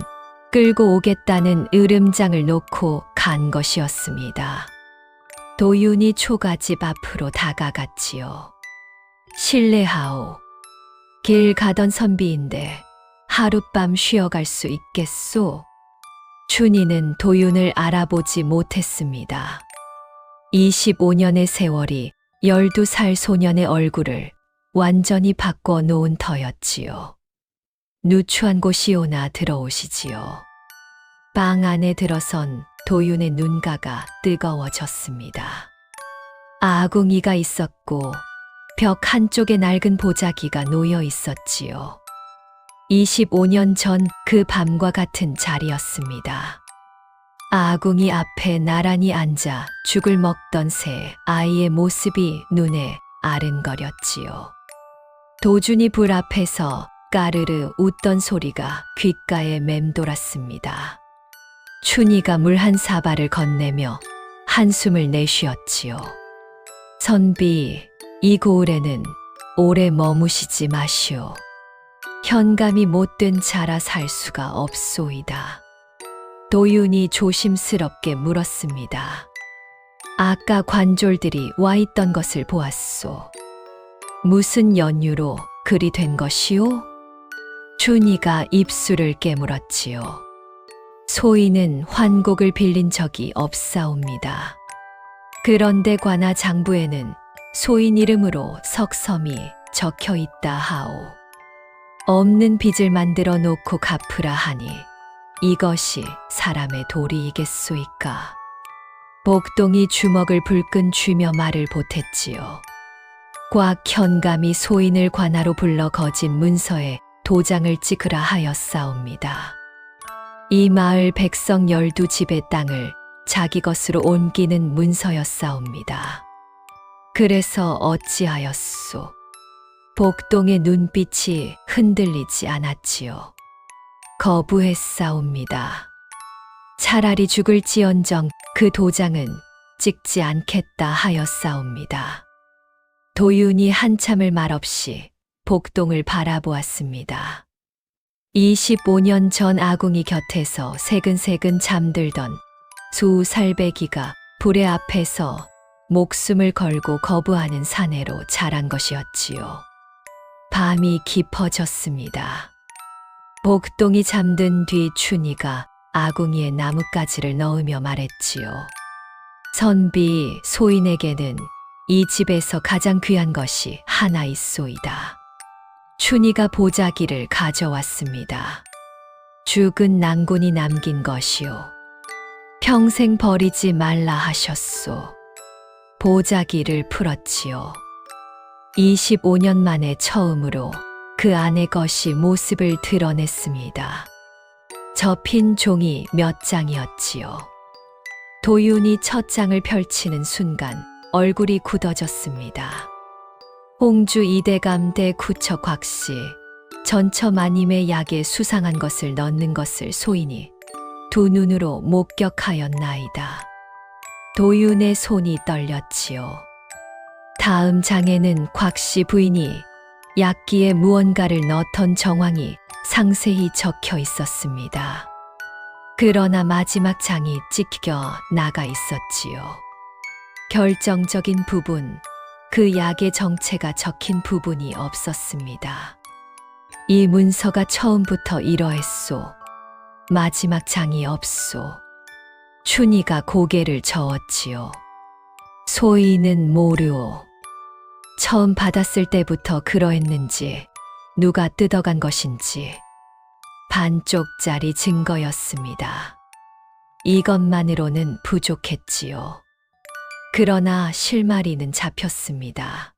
끌고 오겠다는 으름장을 놓고 간 것이었습니다. 도윤이 초가집 앞으로 다가갔지요. 실례하오. 길 가던 선비인데 하룻밤 쉬어갈 수 있겠소? 춘이는 도윤을 알아보지 못했습니다. 25년의 세월이 12살 소년의 얼굴을 완전히 바꿔 놓은 터였지요. 누추한 곳이오나 들어오시지요. 방 안에 들어선 도윤의 눈가가 뜨거워졌습니다. 아궁이가 있었고 벽 한쪽에 낡은 보자기가 놓여 있었지요. 25년 전 그 밤과 같은 자리였습니다. 아궁이 앞에 나란히 앉아 죽을 먹던 새 아이의 모습이 눈에 아른거렸지요. 도준이 불 앞에서 까르르 웃던 소리가 귓가에 맴돌았습니다. 춘이가 물 한 사발을 건네며 한숨을 내쉬었지요. 선비, 이 고을에는 오래 머무시지 마시오. 현감이 못된 자라 살 수가 없소이다. 도윤이 조심스럽게 물었습니다. 아까 관졸들이 와 있던 것을 보았소. 무슨 연유로 그리 된 것이오? 춘이가 입술을 깨물었지요. 소인은 환곡을 빌린 적이 없사옵니다. 그런데 관아 장부에는 소인 이름으로 석섬이 적혀 있다 하오. 없는 빚을 만들어 놓고 갚으라 하니 이것이 사람의 도리이겠소이까. 복동이 주먹을 불끈 쥐며 말을 보탰지요. 꽉 현감이 소인을 관아로 불러 거진 문서에 도장을 찍으라 하였사옵니다. 이 마을 백성 12집의 땅을 자기 것으로 옮기는 문서였사옵니다. 그래서 어찌하였소? 복동의 눈빛이 흔들리지 않았지요. 거부했사옵니다. 차라리 죽을지언정 그 도장은 찍지 않겠다 하였사옵니다. 도윤이 한참을 말없이 복동을 바라보았습니다. 25년 전 아궁이 곁에서 새근새근 잠들던 수살배기가 불의 앞에서 목숨을 걸고 거부하는 사내로 자란 것이었지요. 밤이 깊어졌습니다. 복동이 잠든 뒤 춘이가 아궁이에 나뭇가지를 넣으며 말했지요. 선비, 소인에게는 이 집에서 가장 귀한 것이 하나 있소이다. 춘이가 보자기를 가져왔습니다. 죽은 낭군이 남긴 것이요. 평생 버리지 말라 하셨소. 보자기를 풀었지요. 25년 만에 처음으로 그 안의 것이 모습을 드러냈습니다. 접힌 종이 몇 장이었지요. 도윤이 첫 장을 펼치는 순간 얼굴이 굳어졌습니다. 홍주 이대감대 구처 곽씨, 전처마님의 약에 수상한 것을 넣는 것을 소인이 두 눈으로 목격하였나이다. 도윤의 손이 떨렸지요. 다음 장에는 곽씨 부인이 약기에 무언가를 넣던 정황이 상세히 적혀 있었습니다. 그러나 마지막 장이 찢겨 나가 있었지요. 결정적인 부분, 그 약의 정체가 적힌 부분이 없었습니다. 이 문서가 처음부터 이러했소. 마지막 장이 없소. 춘희가 고개를 저었지요. 소인은 모르오. 처음 받았을 때부터 그러했는지, 누가 뜯어간 것인지 반쪽짜리 증거였습니다. 이것만으로는 부족했지요. 그러나 실마리는 잡혔습니다.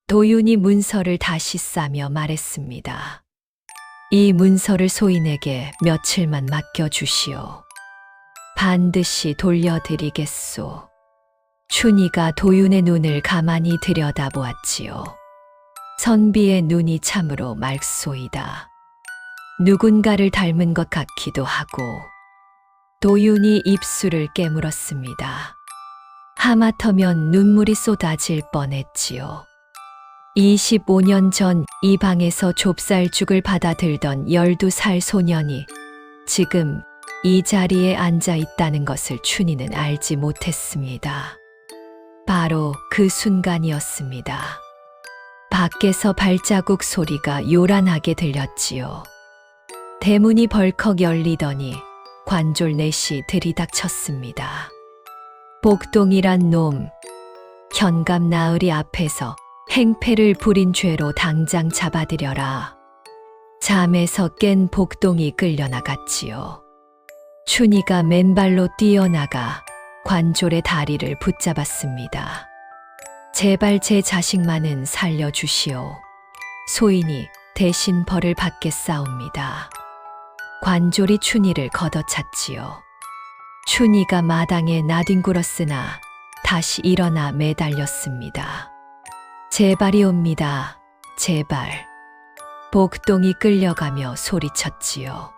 도윤이 문서를 다시 싸며 말했습니다. 이 문서를 소인에게 며칠만 맡겨주시오. 반드시 돌려드리겠소. 춘희가 도윤의 눈을 가만히 들여다보았지요. 선비의 눈이 참으로 맑소이다. 누군가를 닮은 것 같기도 하고. 도윤이 입술을 깨물었습니다. 하마터면 눈물이 쏟아질 뻔했지요. 25년 전 이 방에서 좁쌀죽을 받아 들던 12살 소년이 지금 이 자리에 앉아 있다는 것을 춘희는 알지 못했습니다. 바로 그 순간이었습니다. 밖에서 발자국 소리가 요란하게 들렸지요. 대문이 벌컥 열리더니 관졸 넷이 들이닥쳤습니다. 복동이란 놈, 현감 나으리 앞에서 행패를 부린 죄로 당장 잡아들여라. 잠에서 깬 복동이 끌려나갔지요. 춘희가 맨발로 뛰어나가 관졸의 다리를 붙잡았습니다. 제발 제 자식만은 살려주시오. 소인이 대신 벌을 받겠사옵니다. 관졸이 춘희를 걷어찼지요. 춘희가 마당에 나뒹굴었으나 다시 일어나 매달렸습니다. 제발이옵니다. 제발. 복동이 끌려가며 소리쳤지요.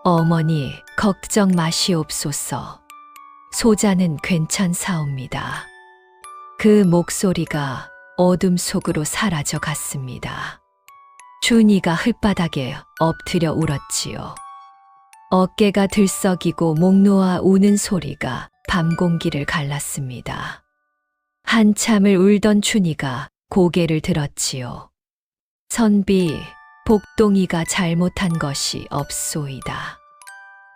어머니, 걱정 마시옵소서. 소자는 괜찮사옵니다. 그 목소리가 어둠 속으로 사라져 갔습니다. 춘희가 흙바닥에 엎드려 울었지요. 어깨가 들썩이고 목 놓아 우는 소리가 밤 공기를 갈랐습니다. 한참을 울던 춘희가 고개를 들었지요. 선비, 복동이가 잘못한 것이 없소이다.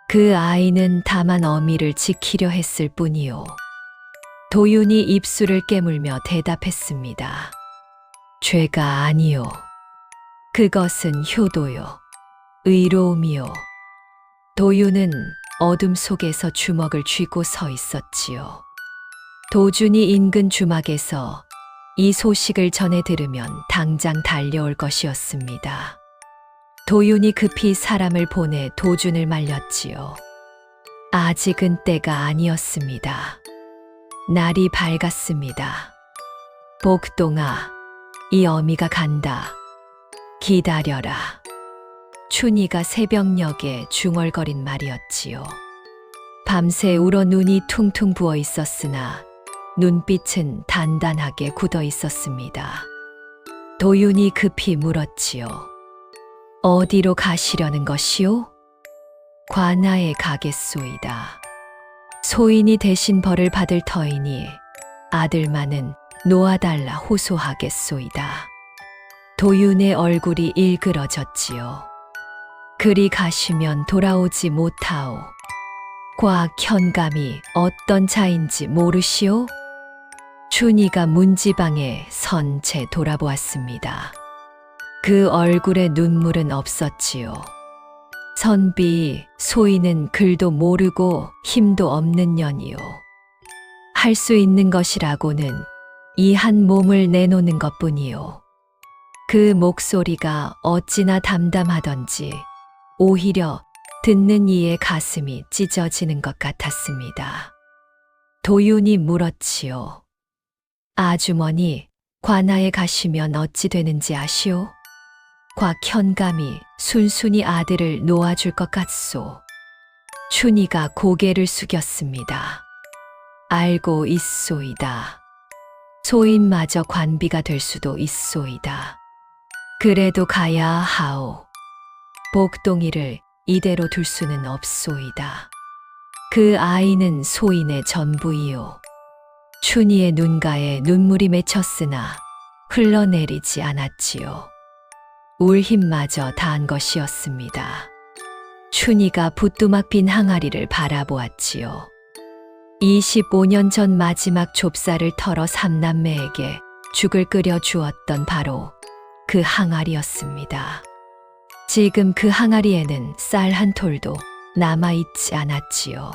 그 아이는 다만 어미를 지키려 했을 뿐이요. 도윤이 입술을 깨물며 대답했습니다. 죄가 아니요. 그것은 효도요. 의로움이요. 도윤은 어둠 속에서 주먹을 쥐고 서 있었지요. 도준이 인근 주막에서 이 소식을 전해 들으면 당장 달려올 것이었습니다. 도윤이 급히 사람을 보내 도준을 말렸지요. 아직은 때가 아니었습니다. 날이 밝았습니다. 복동아, 이 어미가 간다. 기다려라. 춘희가 새벽녘에 중얼거린 말이었지요. 밤새 울어 눈이 퉁퉁 부어 있었으나 눈빛은 단단하게 굳어 있었습니다. 도윤이 급히 물었지요. 어디로 가시려는 것이오? 관아에 가겠소이다. 소인이 대신 벌을 받을 터이니 아들만은 놓아달라 호소하겠소이다. 도윤의 얼굴이 일그러졌지요. 그리 가시면 돌아오지 못하오. 꽉 현감이 어떤 자인지 모르시오? 춘희가 문지방에 선 채 돌아보았습니다. 그 얼굴에 눈물은 없었지요. 선비, 소인은 글도 모르고 힘도 없는 년이요. 할 수 있는 것이라고는 이 한 몸을 내놓는 것뿐이요. 그 목소리가 어찌나 담담하던지 오히려 듣는 이의 가슴이 찢어지는 것 같았습니다. 도윤이 물었지요. 아주머니, 관아에 가시면 어찌 되는지 아시오? 곽현감이 순순히 아들을 놓아줄 것 같소. 춘희가 고개를 숙였습니다. 알고 있소이다. 소인마저 관비가 될 수도 있소이다. 그래도 가야 하오. 복동이를 이대로 둘 수는 없소이다. 그 아이는 소인의 전부이요. 춘희의 눈가에 눈물이 맺혔으나 흘러내리지 않았지요. 울 힘마저 다한 것이었습니다. 춘희가 부뚜막 빈 항아리를 바라보았지요. 25년 전 마지막 좁쌀을 털어 삼남매에게 죽을 끓여 주었던 바로 그 항아리였습니다. 지금 그 항아리에는 쌀 한 톨도 남아있지 않았지요.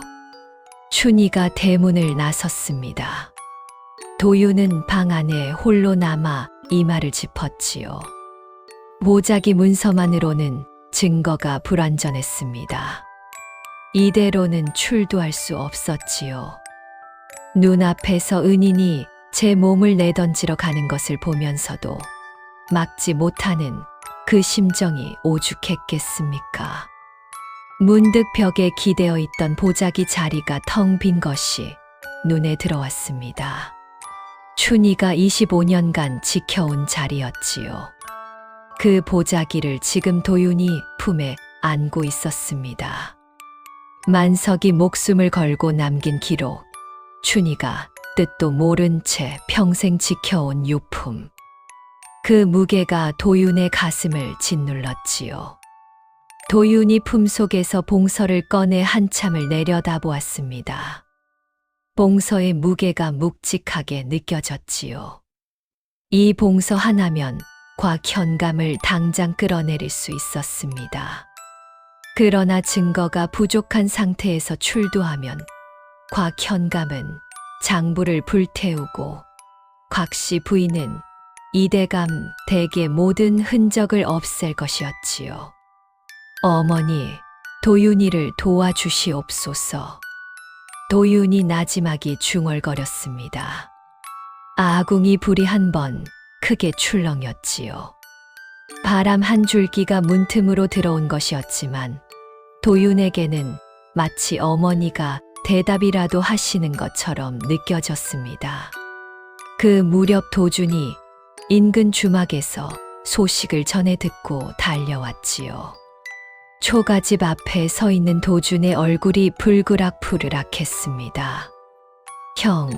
춘희가 대문을 나섰습니다. 도윤은 방 안에 홀로 남아 이마를 짚었지요. 보자기 문서만으로는 증거가 불완전했습니다. 이대로는 출두할 수 없었지요. 눈앞에서 은인이 제 몸을 내던지러 가는 것을 보면서도 막지 못하는 그 심정이 오죽했겠습니까? 문득 벽에 기대어 있던 보자기 자리가 텅 빈 것이 눈에 들어왔습니다. 춘희가 25년간 지켜온 자리였지요. 그 보자기를 지금 도윤이 품에 안고 있었습니다. 만석이 목숨을 걸고 남긴 기록, 춘희가 뜻도 모른 채 평생 지켜온 유품. 그 무게가 도윤의 가슴을 짓눌렀지요. 도윤이 품속에서 봉서를 꺼내 한참을 내려다보았습니다. 봉서의 무게가 묵직하게 느껴졌지요. 이 봉서 하나면 곽현감을 당장 끌어내릴 수 있었습니다. 그러나 증거가 부족한 상태에서 출두하면 곽현감은 장부를 불태우고 곽씨 부인은 이대감 댁의 모든 흔적을 없앨 것이었지요. 어머니, 도윤이를 도와주시옵소서. 도윤이 나지막이 중얼거렸습니다. 아궁이 불이 한 번 크게 출렁였지요. 바람 한 줄기가 문틈으로 들어온 것이었지만 도윤에게는 마치 어머니가 대답이라도 하시는 것처럼 느껴졌습니다. 그 무렵 도준이 인근 주막에서 소식을 전해 듣고 달려왔지요. 초가집 앞에 서 있는 도준의 얼굴이 불그락불그락했습니다. 형,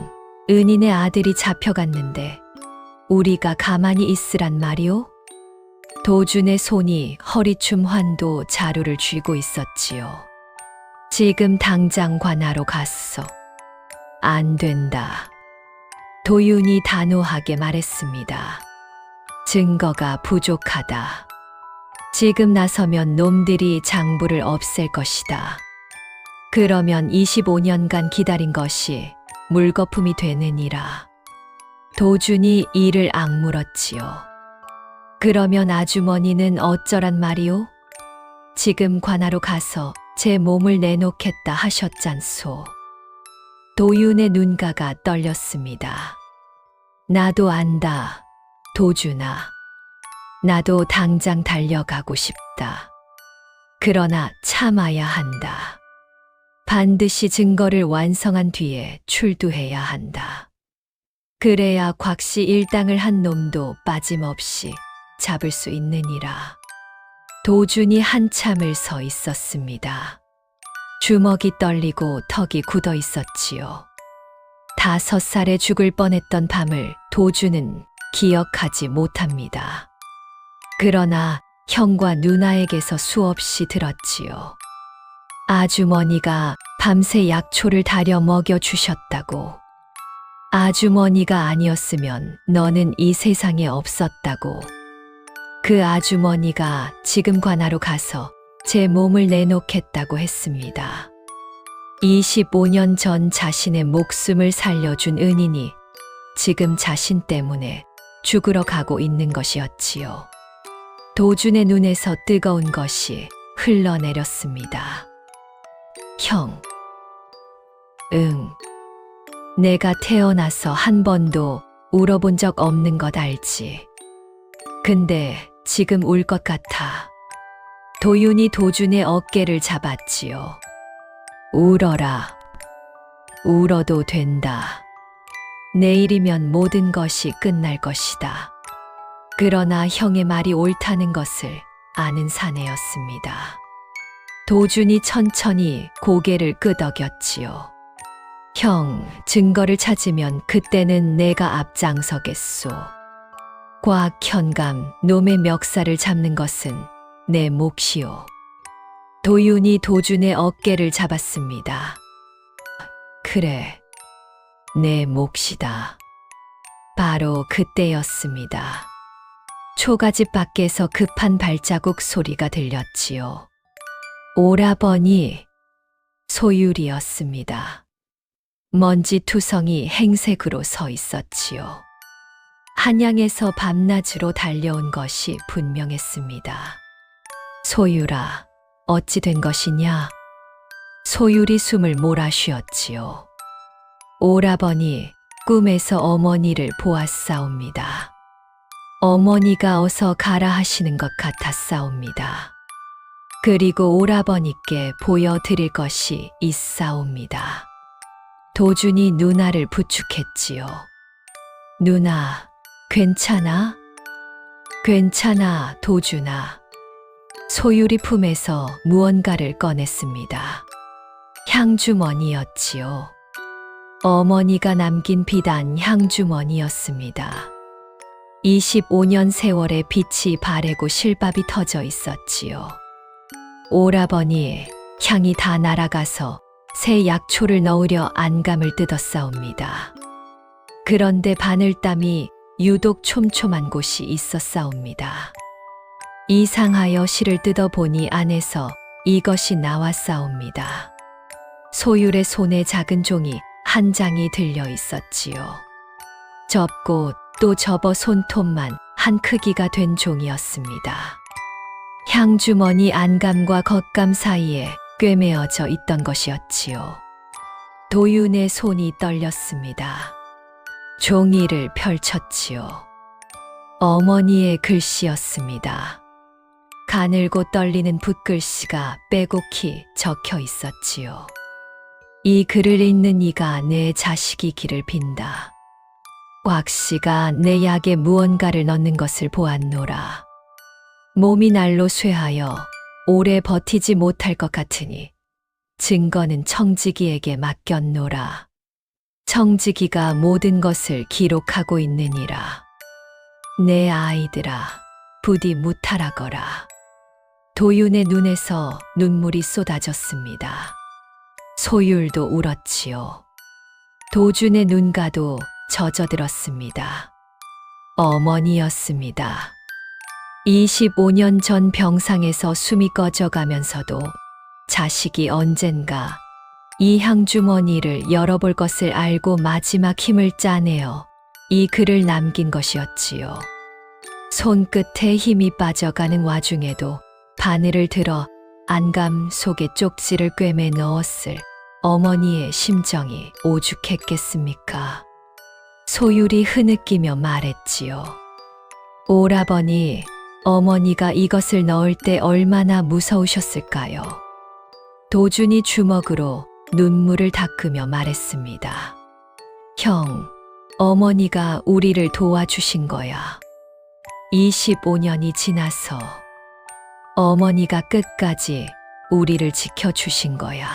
은인의 아들이 잡혀갔는데 우리가 가만히 있으란 말이오? 도준의 손이 허리춤 환도 자루를 쥐고 있었지요. 지금 당장 관하로 갔어. 안 된다. 도윤이 단호하게 말했습니다. 증거가 부족하다. 지금 나서면 놈들이 장부를 없앨 것이다. 그러면 25년간 기다린 것이 물거품이 되느니라. 도준이 이를 악물었지요. 그러면 아주머니는 어쩌란 말이오? 지금 관하로 가서 제 몸을 내놓겠다 하셨잖소. 도윤의 눈가가 떨렸습니다. 나도 안다, 도준아. 나도 당장 달려가고 싶다. 그러나 참아야 한다. 반드시 증거를 완성한 뒤에 출두해야 한다. 그래야 곽씨 일당을 한 놈도 빠짐없이 잡을 수 있느니라. 도준이 한참을 서 있었습니다. 주먹이 떨리고 턱이 굳어 있었지요. 5살에 죽을 뻔했던 밤을 도준은 기억하지 못합니다. 그러나 형과 누나에게서 수없이 들었지요. 아주머니가 밤새 약초를 다려 먹여주셨다고. 아주머니가 아니었으면 너는 이 세상에 없었다고. 그 아주머니가 지금 관하로 가서 제 몸을 내놓겠다고 했습니다. 25년 전 자신의 목숨을 살려준 은인이 지금 자신 때문에 죽으러 가고 있는 것이었지요. 도준의 눈에서 뜨거운 것이 흘러내렸습니다. 형, 내가 태어나서 한 번도 울어본 적 없는 것 알지? 근데 지금 울 것 같아. 도윤이 도준의 어깨를 잡았지요. 울어라. 울어도 된다. 내일이면 모든 것이 끝날 것이다. 그러나 형의 말이 옳다는 것을 아는 사내였습니다. 도준이 천천히 고개를 끄덕였지요. 형, 증거를 찾으면 그때는 내가 앞장서겠소. 과학 현감, 놈의 멱살을 잡는 것은 내 몫이오. 도윤이 도준의 어깨를 잡았습니다. 그래, 내 몫이다. 바로 그때였습니다. 초가집 밖에서 급한 발자국 소리가 들렸지요. 오라버니, 소율이었습니다. 먼지투성이 행색으로 서 있었지요. 한양에서 밤낮으로 달려온 것이 분명했습니다. 소율아, 어찌 된 것이냐? 소율이 숨을 몰아쉬었지요. 오라버니, 꿈에서 어머니를 보았사옵니다. 어머니가 어서 가라 하시는 것 같았사옵니다. 그리고 오라버니께 보여드릴 것이 있사옵니다. 도준이 누나를 부축했지요. 누나, 괜찮아? 괜찮아, 도준아. 소율이 품에서 무언가를 꺼냈습니다. 향주머니였지요. 어머니가 남긴 비단 향주머니였습니다. 25년 세월의 빛이 바래고 실밥이 터져 있었지요. 오라버니, 향이 다 날아가서 새 약초를 넣으려 안감을 뜯었사옵니다. 그런데 바늘땀이 유독 촘촘한 곳이 있었사옵니다. 이상하여 실을 뜯어보니 안에서 이것이 나왔사옵니다. 소율의 손에 작은 종이 한 장이 들려 있었지요. 접고 또 접어 손톱만 한 크기가 된 종이었습니다. 향주머니 안감과 겉감 사이에 꿰매어져 있던 것이었지요. 도윤의 손이 떨렸습니다. 종이를 펼쳤지요. 어머니의 글씨였습니다. 가늘고 떨리는 붓글씨가 빼곡히 적혀 있었지요. 이 글을 읽는 이가 내 자식이기를 빈다. 곽씨가 내 약에 무언가를 넣는 것을 보았노라. 몸이 날로 쇠하여 오래 버티지 못할 것 같으니 증거는 청지기에게 맡겼노라. 청지기가 모든 것을 기록하고 있느니라. 내 아이들아, 부디 무탈하거라. 도윤의 눈에서 눈물이 쏟아졌습니다. 소율도 울었지요. 도준의 눈가도 젖어들었습니다. 어머니였습니다. 25년 전 병상에서 숨이 꺼져가면서도 자식이 언젠가 이 향주머니를 열어볼 것을 알고 마지막 힘을 짜내어 이 글을 남긴 것이었지요. 손끝에 힘이 빠져가는 와중에도 바늘을 들어 안감 속에 쪽지를 꿰매 넣었을 어머니의 심정이 오죽했겠습니까? 소율이 흐느끼며 말했지요. 오라버니, 어머니가 이것을 넣을 때 얼마나 무서우셨을까요? 도준이 주먹으로 눈물을 닦으며 말했습니다. 형, 어머니가 우리를 도와주신 거야. 25년이 지나서 어머니가 끝까지 우리를 지켜주신 거야.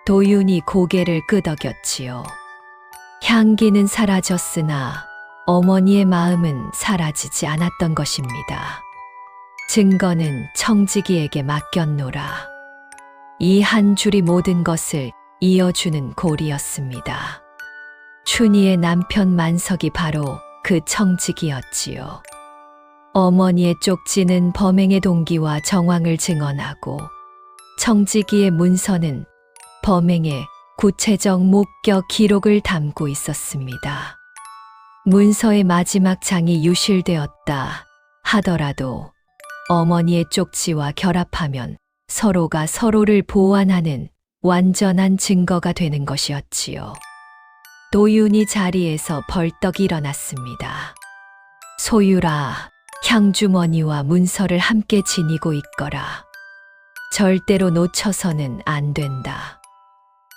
도윤이 고개를 끄덕였지요. 향기는 사라졌으나 어머니의 마음은 사라지지 않았던 것입니다. 증거는 청지기에게 맡겼노라. 이 한 줄이 모든 것을 이어주는 고리였습니다. 춘희의 남편 만석이 바로 그 청지기였지요. 어머니의 쪽지는 범행의 동기와 정황을 증언하고 청지기의 문서는 범행의 구체적 목격 기록을 담고 있었습니다. 문서의 마지막 장이 유실되었다 하더라도 어머니의 쪽지와 결합하면 서로가 서로를 보완하는 완전한 증거가 되는 것이었지요. 도윤이 자리에서 벌떡 일어났습니다. 소율아, 향주머니와 문서를 함께 지니고 있거라. 절대로 놓쳐서는 안 된다.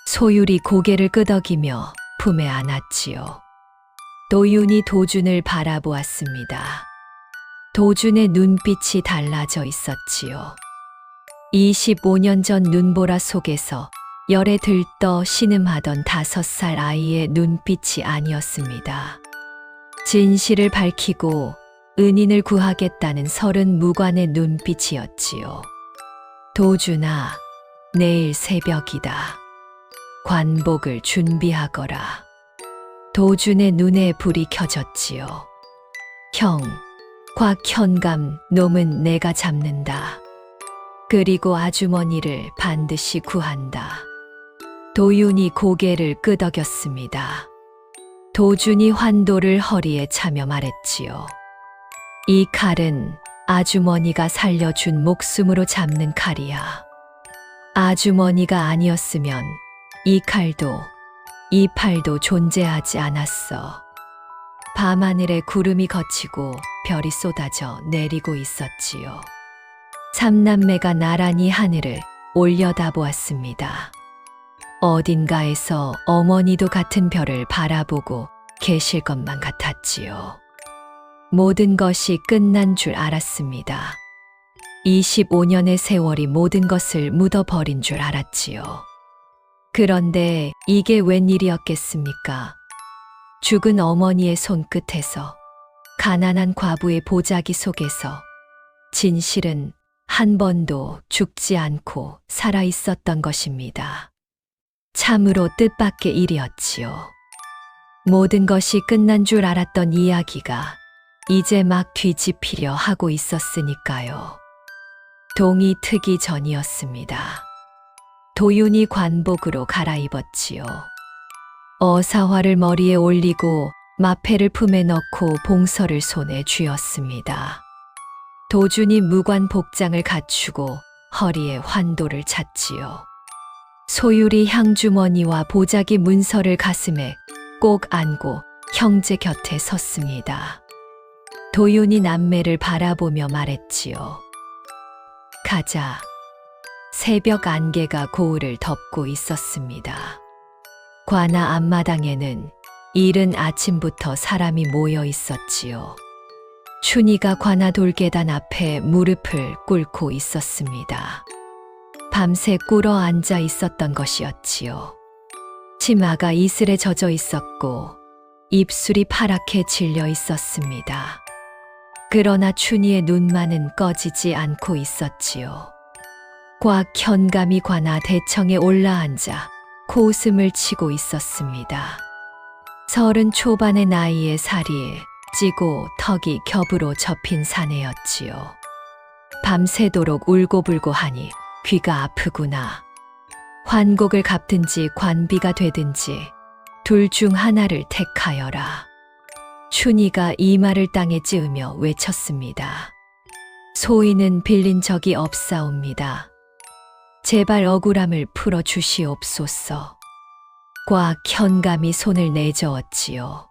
소율이 고개를 끄덕이며 품에 안았지요. 도윤이 도준을 바라보았습니다. 도준의 눈빛이 달라져 있었지요. 25년 전 눈보라 속에서 열에 들떠 신음하던 5살 아이의 눈빛이 아니었습니다. 진실을 밝히고 은인을 구하겠다는 서른 무관의 눈빛이었지요. 도준아, 내일 새벽이다. 관복을 준비하거라. 도준의 눈에 불이 켜졌지요. 형, 곽현감 놈은 내가 잡는다. 그리고 아주머니를 반드시 구한다. 도윤이 고개를 끄덕였습니다. 도준이 환도를 허리에 차며 말했지요. 이 칼은 아주머니가 살려준 목숨으로 잡는 칼이야. 아주머니가 아니었으면 이 칼도 이 팔도 존재하지 않았어. 밤하늘에 구름이 걷히고 별이 쏟아져 내리고 있었지요. 삼남매가 나란히 하늘을 올려다보았습니다. 어딘가에서 어머니도 같은 별을 바라보고 계실 것만 같았지요. 모든 것이 끝난 줄 알았습니다. 25년의 세월이 모든 것을 묻어버린 줄 알았지요. 그런데 이게 웬일이었겠습니까? 죽은 어머니의 손끝에서, 가난한 과부의 보자기 속에서 진실은 한 번도 죽지 않고 살아 있었던 것입니다. 참으로 뜻밖의 일이었지요. 모든 것이 끝난 줄 알았던 이야기가 이제 막 뒤집히려 하고 있었으니까요. 동이 트기 전이었습니다. 도윤이 관복으로 갈아입었지요. 어사화를 머리에 올리고 마패를 품에 넣고 봉서를 손에 쥐었습니다. 도준이 무관 복장을 갖추고 허리에 환도를 찼지요. 소율이 향주머니와 보자기 문서를 가슴에 꼭 안고 형제 곁에 섰습니다. 도윤이 남매를 바라보며 말했지요. 가자. 새벽 안개가 고을을 덮고 있었습니다. 관아 앞마당에는 이른 아침부터 사람이 모여 있었지요. 춘희가 관아 돌계단 앞에 무릎을 꿇고 있었습니다. 밤새 꿇어 앉아 있었던 것이었지요. 치마가 이슬에 젖어 있었고 입술이 파랗게 질려 있었습니다. 그러나 춘희의 눈만은 꺼지지 않고 있었지요. 곽현감이 관아 대청에 올라앉아 코웃음을 치고 있었습니다. 30 초반의 나이에 살이 찌고 턱이 겹으로 접힌 사내였지요. 밤새도록 울고불고 하니 귀가 아프구나. 환곡을 갚든지 관비가 되든지 둘 중 하나를 택하여라. 춘희가 이 말을 땅에 찌으며 외쳤습니다. 소인은 빌린 적이 없사옵니다. 제발 억울함을 풀어주시옵소서. 곽현감이 손을 내저었지요.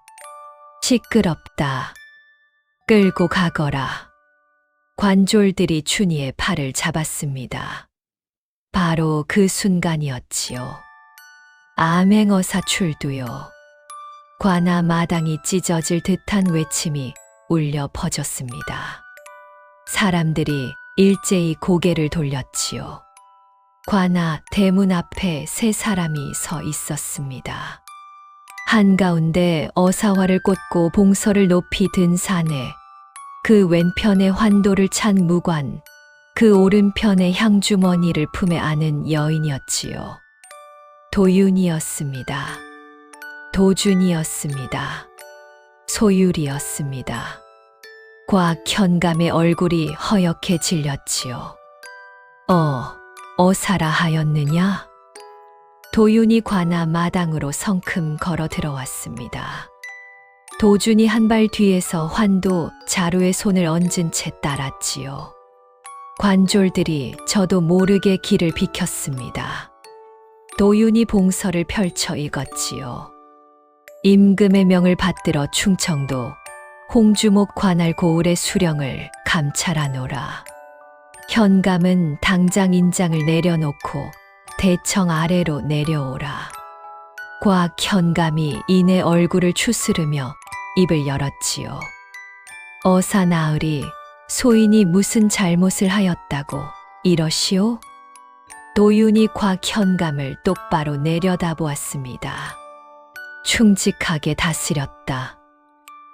시끄럽다. 끌고 가거라. 관졸들이 춘희의 팔을 잡았습니다. 바로 그 순간이었지요. 암행어사 출두요. 관아 마당이 찢어질 듯한 외침이 울려 퍼졌습니다. 사람들이 일제히 고개를 돌렸지요. 관아 대문 앞에 세 사람이 서 있었습니다. 한가운데 어사화를 꽂고 봉서를 높이 든 사내, 그 왼편에 환도를 찬 무관, 그 오른편에 향주머니를 품에 안은 여인이었지요. 도윤이었습니다. 도준이었습니다. 소율이었습니다. 과 현감의 얼굴이 허옇게 질렸지요. 어사라 하였느냐? 도윤이 관아 마당으로 성큼 걸어 들어왔습니다. 도준이 한 발 뒤에서 환도 자루에 손을 얹은 채 따랐지요. 관졸들이 저도 모르게 길을 비켰습니다. 도윤이 봉서를 펼쳐 읽었지요. 임금의 명을 받들어 충청도 홍주목 관할 고을의 수령을 감찰하노라. 현감은 당장 인장을 내려놓고 대청 아래로 내려오라. 과 현감이 이내 얼굴을 추스르며 입을 열었지요. 어사 나으리, 소인이 무슨 잘못을 하였다고 이러시오? 도윤이 과 현감을 똑바로 내려다보았습니다. 충직하게 다스렸다.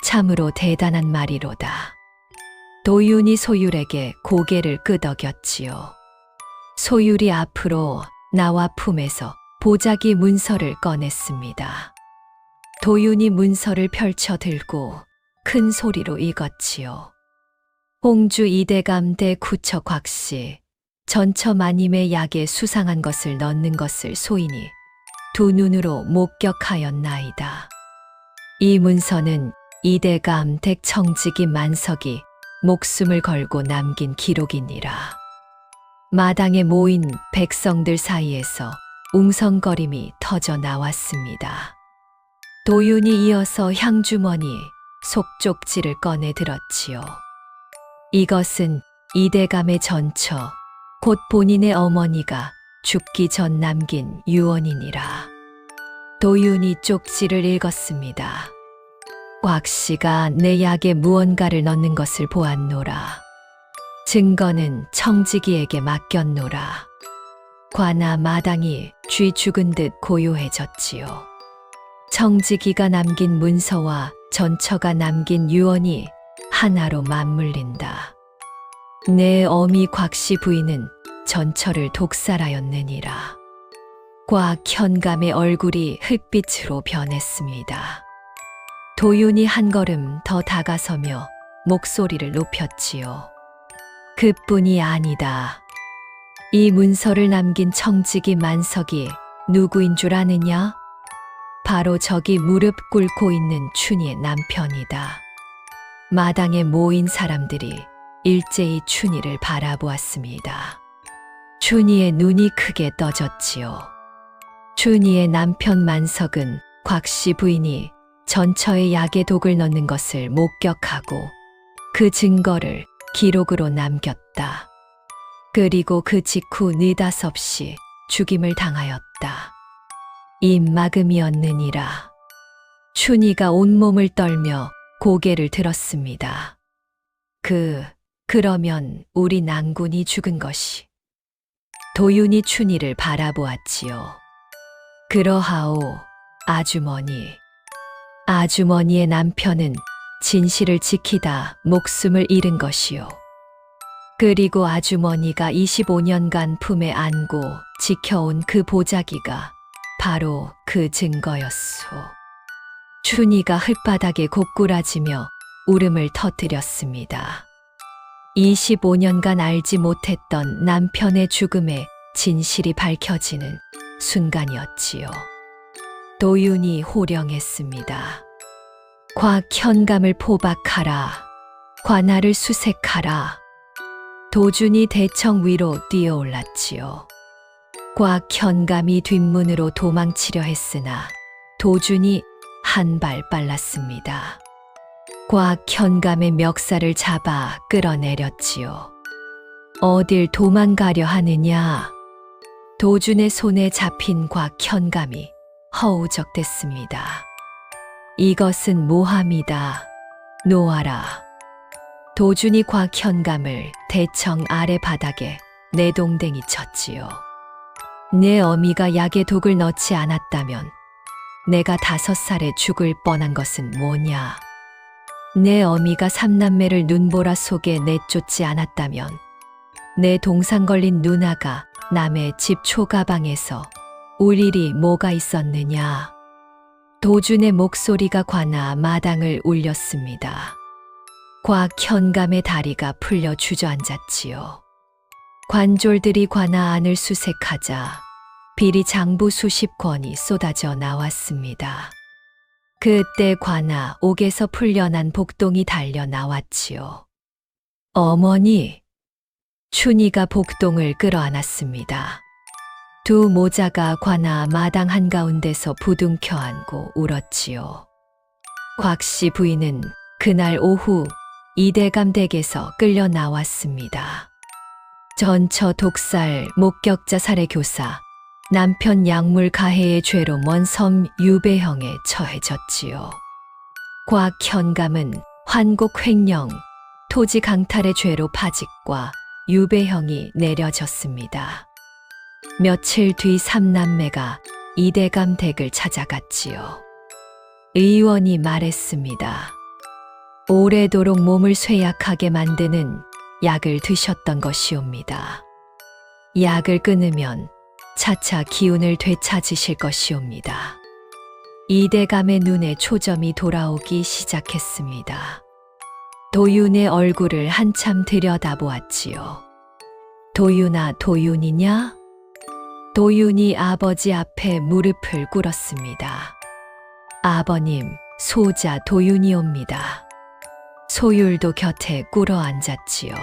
참으로 대단한 말이로다. 도윤이 소율에게 고개를 끄덕였지요. 소율이 앞으로 나와 품에서 보자기 문서를 꺼냈습니다. 도윤이 문서를 펼쳐 들고 큰 소리로 읽었지요. 홍주 이대감 대구처 곽씨, 전처 마님의 약에 수상한 것을 넣는 것을 소인이 두 눈으로 목격하였나이다. 이 문서는 이대감 댁청직이 만석이 목숨을 걸고 남긴 기록이니라. 마당에 모인 백성들 사이에서 웅성거림이 터져 나왔습니다. 도윤이 이어서 향주머니 속쪽지를 꺼내 들었지요. 이것은 이대감의 전처, 곧 본인의 어머니가 죽기 전 남긴 유언이니라. 도윤이 쪽지를 읽었습니다. 곽씨가 내 약에 무언가를 넣는 것을 보았노라. 증거는 청지기에게 맡겼노라. 관아 마당이 쥐 죽은 듯 고요해졌지요. 청지기가 남긴 문서와 전처가 남긴 유언이 하나로 맞물린다. 내 어미 곽씨 부인은 전처를 독살하였느니라. 과 현감의 얼굴이 흙빛으로 변했습니다. 도윤이 한 걸음 더 다가서며 목소리를 높였지요. 그뿐이 아니다. 이 문서를 남긴 청지기 만석이 누구인 줄 아느냐? 바로 저기 무릎 꿇고 있는 춘희의 남편이다. 마당에 모인 사람들이 일제히 춘희를 바라보았습니다. 춘희의 눈이 크게 떠졌지요. 춘희의 남편 만석은 곽씨 부인이 전처의 약에 독을 넣는 것을 목격하고 그 증거를 기록으로 남겼다. 그리고 그 직후 느닷없이 죽임을 당하였다. 입막음이었느니라. 춘희가 온몸을 떨며 고개를 들었습니다. 그러면 우리 낭군이 죽은 것이. 도윤이 춘희를 바라보았지요. 그러하오, 아주머니. 아주머니의 남편은 진실을 지키다 목숨을 잃은 것이요. 그리고 아주머니가 25년간 품에 안고 지켜온 그 보자기가 바로 그 증거였소. 춘희가 흙바닥에 고꾸라지며 울음을 터뜨렸습니다. 25년간 알지 못했던 남편의 죽음의 진실이 밝혀지는 순간이었지요. 도윤이 호령했습니다. 곽현감을 포박하라. 관아를 수색하라. 도준이 대청 위로 뛰어올랐지요. 곽현감이 뒷문으로 도망치려 했으나 도준이 한 발 빨랐습니다. 곽현감의 멱살을 잡아 끌어내렸지요. 어딜 도망가려 하느냐? 도준의 손에 잡힌 곽현감이 허우적댔습니다. 이것은 모함이다. 놓아라. 도준이 곽현감을 대청 아래 바닥에 내동댕이 쳤지요. 내 어미가 약에 독을 넣지 않았다면 내가 5살에 죽을 뻔한 것은 뭐냐? 내 어미가 삼남매를 눈보라 속에 내쫓지 않았다면 내 동상 걸린 누나가 남의 집 초가방에서 울 일이 뭐가 있었느냐? 도준의 목소리가 관아 마당을 울렸습니다. 곽 현감의 다리가 풀려 주저앉았지요. 관졸들이 관아 안을 수색하자 비리 장부 수십 권이 쏟아져 나왔습니다. 그때 관아 옥에서 풀려난 복동이 달려 나왔지요. 어머니! 춘희가 복동을 끌어안았습니다. 두 모자가 관아 마당 한가운데서 부둥켜 안고 울었지요. 곽씨 부인은 그날 오후 이대감 댁에서 끌려 나왔습니다. 전처 독살 목격자 살해 교사 남편 약물 가해의 죄로 먼 섬 유배형에 처해졌지요. 곽 현감은 환곡 횡령, 토지 강탈의 죄로 파직과 유배형이 내려졌습니다. 며칠 뒤 삼남매가 이대감 댁을 찾아갔지요. 의원이 말했습니다. 오래도록 몸을 쇠약하게 만드는 약을 드셨던 것이옵니다. 약을 끊으면 차차 기운을 되찾으실 것이옵니다. 이대감의 눈에 초점이 돌아오기 시작했습니다. 도윤의 얼굴을 한참 들여다보았지요. 도윤아, 도윤이냐? 도윤이 아버지 앞에 무릎을 꿇었습니다. 아버님, 소자 도윤이옵니다. 소율도 곁에 꿇어 앉았지요.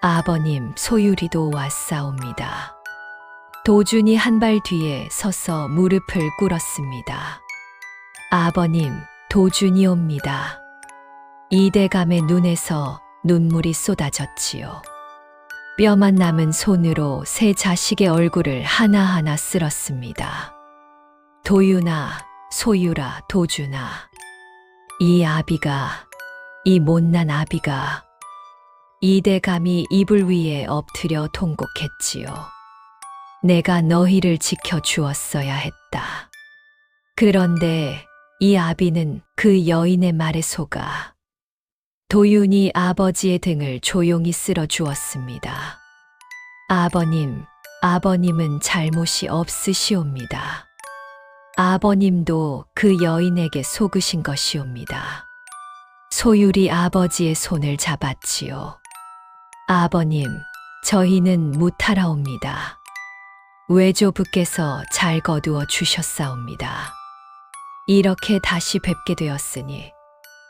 아버님, 소율이도 왔사옵니다. 도준이 한 발 뒤에 서서 무릎을 꿇었습니다. 아버님, 도준이옵니다. 이대감의 눈에서 눈물이 쏟아졌지요. 뼈만 남은 손으로 세 자식의 얼굴을 하나하나 쓸었습니다. 도윤아, 소율아, 도준아. 이 아비가, 이 못난 아비가. 이대감이 이불 위에 엎드려 통곡했지요. 내가 너희를 지켜주었어야 했다. 그런데 이 아비는 그 여인의 말에 속아 도윤이 아버지의 등을 조용히 쓸어 주었습니다. 아버님, 아버님은 잘못이 없으시옵니다. 아버님도 그 여인에게 속으신 것이옵니다. 소율이 아버지의 손을 잡았지요. 아버님, 저희는 무탈하옵니다. 외조부께서 잘 거두어 주셨사옵니다. 이렇게 다시 뵙게 되었으니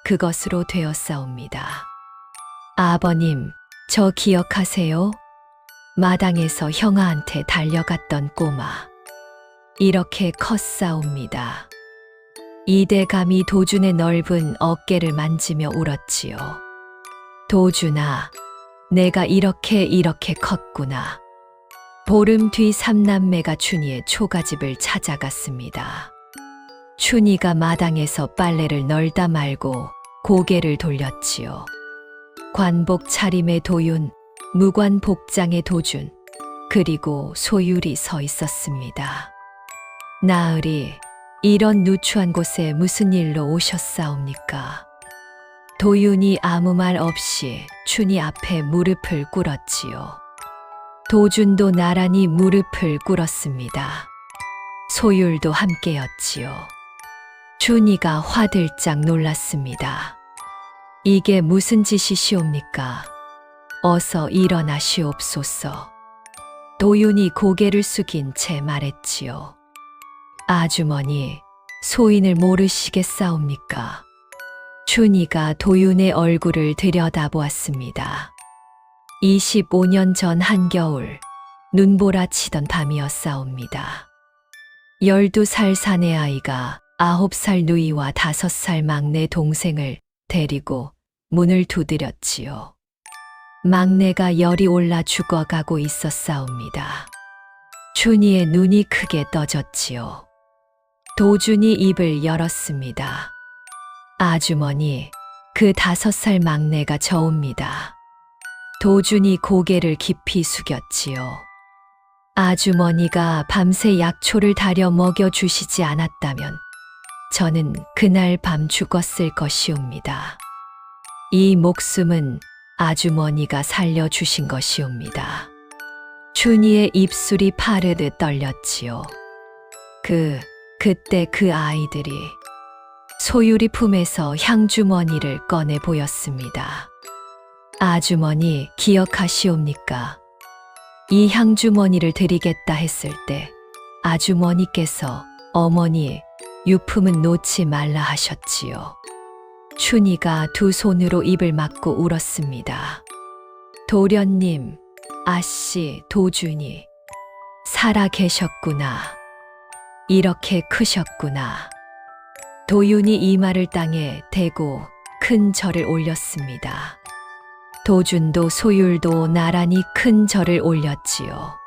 그것으로 되었사옵니다. 아버님, 저 기억하세요? 마당에서 형아한테 달려갔던 꼬마. 이렇게 컸사옵니다. 이대감이 도준의 넓은 어깨를 만지며 울었지요. 도준아, 내가 이렇게 컸구나. 보름 뒤 삼남매가 춘희의 초가집을 찾아갔습니다. 춘희가 마당에서 빨래를 널다 말고 고개를 돌렸지요. 관복 차림의 도윤, 무관 복장의 도준, 그리고 소율이 서 있었습니다. 나으리, 이런 누추한 곳에 무슨 일로 오셨사옵니까? 도윤이 아무 말 없이 춘희 앞에 무릎을 꿇었지요. 도준도 나란히 무릎을 꿇었습니다. 소율도 함께였지요. 춘희가 화들짝 놀랐습니다. 이게 무슨 짓이시옵니까? 어서 일어나시옵소서. 도윤이 고개를 숙인 채 말했지요. 아주머니, 소인을 모르시겠사옵니까? 춘희가 도윤의 얼굴을 들여다보았습니다. 25년 전 한겨울, 눈보라 치던 밤이었사옵니다. 12살 사내 아이가 9살 누이와 5살 막내 동생을 데리고 문을 두드렸지요. 막내가 열이 올라 죽어가고 있었사옵니다. 춘희의 눈이 크게 떠졌지요. 도준이 입을 열었습니다. 아주머니, 그 5살 막내가 저옵니다. 도준이 고개를 깊이 숙였지요. 아주머니가 밤새 약초를 달여 먹여주시지 않았다면 저는 그날 밤 죽었을 것이옵니다. 이 목숨은 아주머니가 살려주신 것이옵니다. 춘희의 입술이 파르르 떨렸지요. 그때 그 아이들이 소율이 품에서 향주머니를 꺼내 보였습니다. 아주머니 기억하시옵니까? 이 향주머니를 드리겠다 했을 때 아주머니께서 어머니 유품은 놓지 말라 하셨지요. 춘희가 두 손으로 입을 막고 울었습니다. 도련님, 아씨, 도준이 살아 계셨구나. 이렇게 크셨구나. 도윤이 이마를 땅에 대고 큰 절을 올렸습니다. 도준도 소율도 나란히 큰 절을 올렸지요.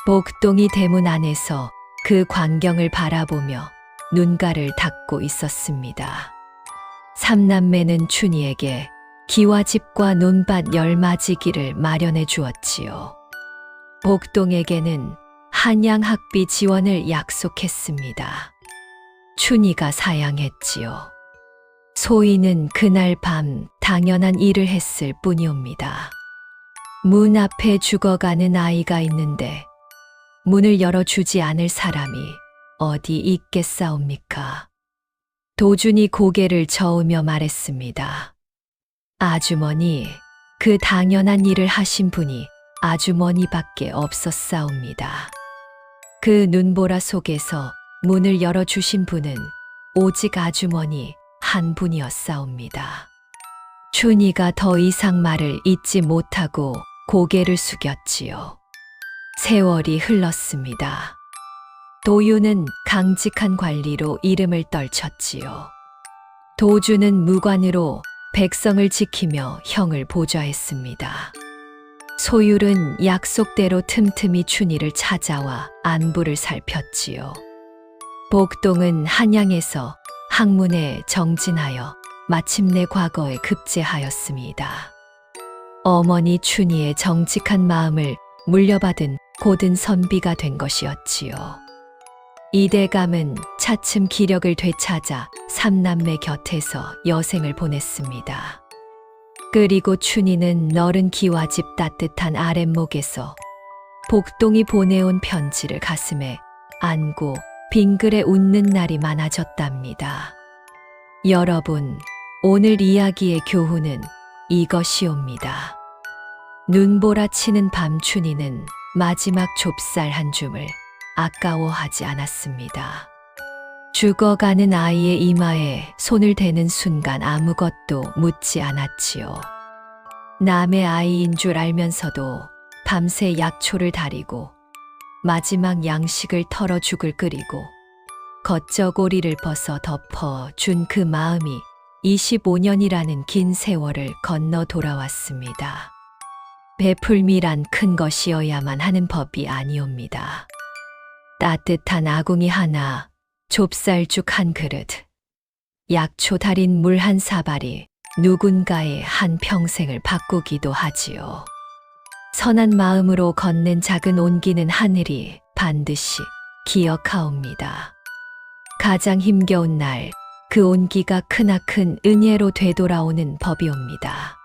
복동이 대문 안에서 그 광경을 바라보며 눈가를 닫고 있었습니다. 삼남매는 춘희에게 기와집과 논밭 10마지기를 마련해 주었지요. 복동에게는 한양 학비 지원을 약속했습니다. 춘희가 사양했지요. 소희는 그날 밤 당연한 일을 했을 뿐이옵니다. 문 앞에 죽어가는 아이가 있는데 문을 열어주지 않을 사람이 어디 있겠사옵니까? 도준이 고개를 저으며 말했습니다. 아주머니, 그 당연한 일을 하신 분이 아주머니밖에 없었사옵니다. 그 눈보라 속에서 문을 열어주신 분은 오직 아주머니 한 분이었사옵니다. 춘희가 더 이상 말을 잇지 못하고 고개를 숙였지요. 세월이 흘렀습니다. 도윤은 강직한 관리로 이름을 떨쳤지요. 도주는 무관으로 백성을 지키며 형을 보좌했습니다. 소율은 약속대로 틈틈이 춘희를 찾아와 안부를 살폈지요. 복동은 한양에서 학문에 정진하여 마침내 과거에 급제하였습니다. 어머니 춘희의 정직한 마음을 물려받은 고든 선비가 된 것이었지요. 이대감은 차츰 기력을 되찾아 삼남매 곁에서 여생을 보냈습니다. 그리고 춘희는 너른 기와집 따뜻한 아랫목에서 복동이 보내온 편지를 가슴에 안고 빙그레 웃는 날이 많아졌답니다. 여러분, 오늘 이야기의 교훈은 이것이옵니다. 눈보라 치는 밤 춘희는 마지막 좁쌀 한 줌을 아까워하지 않았습니다. 죽어가는 아이의 이마에 손을 대는 순간 아무것도 묻지 않았지요. 남의 아이인 줄 알면서도 밤새 약초를 다리고 마지막 양식을 털어 죽을 끓이고 겉저고리를 벗어 덮어 준 그 마음이 25년이라는 긴 세월을 건너 돌아왔습니다. 베풀미란 큰 것이어야만 하는 법이 아니옵니다. 따뜻한 아궁이 하나, 좁쌀죽 한 그릇, 약초 달인 물 한 사발이 누군가의 한 평생을 바꾸기도 하지요. 선한 마음으로 건넨 작은 온기는 하늘이 반드시 기억하옵니다. 가장 힘겨운 날, 그 온기가 크나큰 은혜로 되돌아오는 법이옵니다.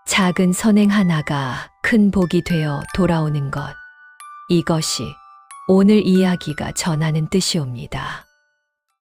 작은 선행 하나가 큰 복이 되어 돌아오는 것, 이것이 오늘 이야기가 전하는 뜻이옵니다.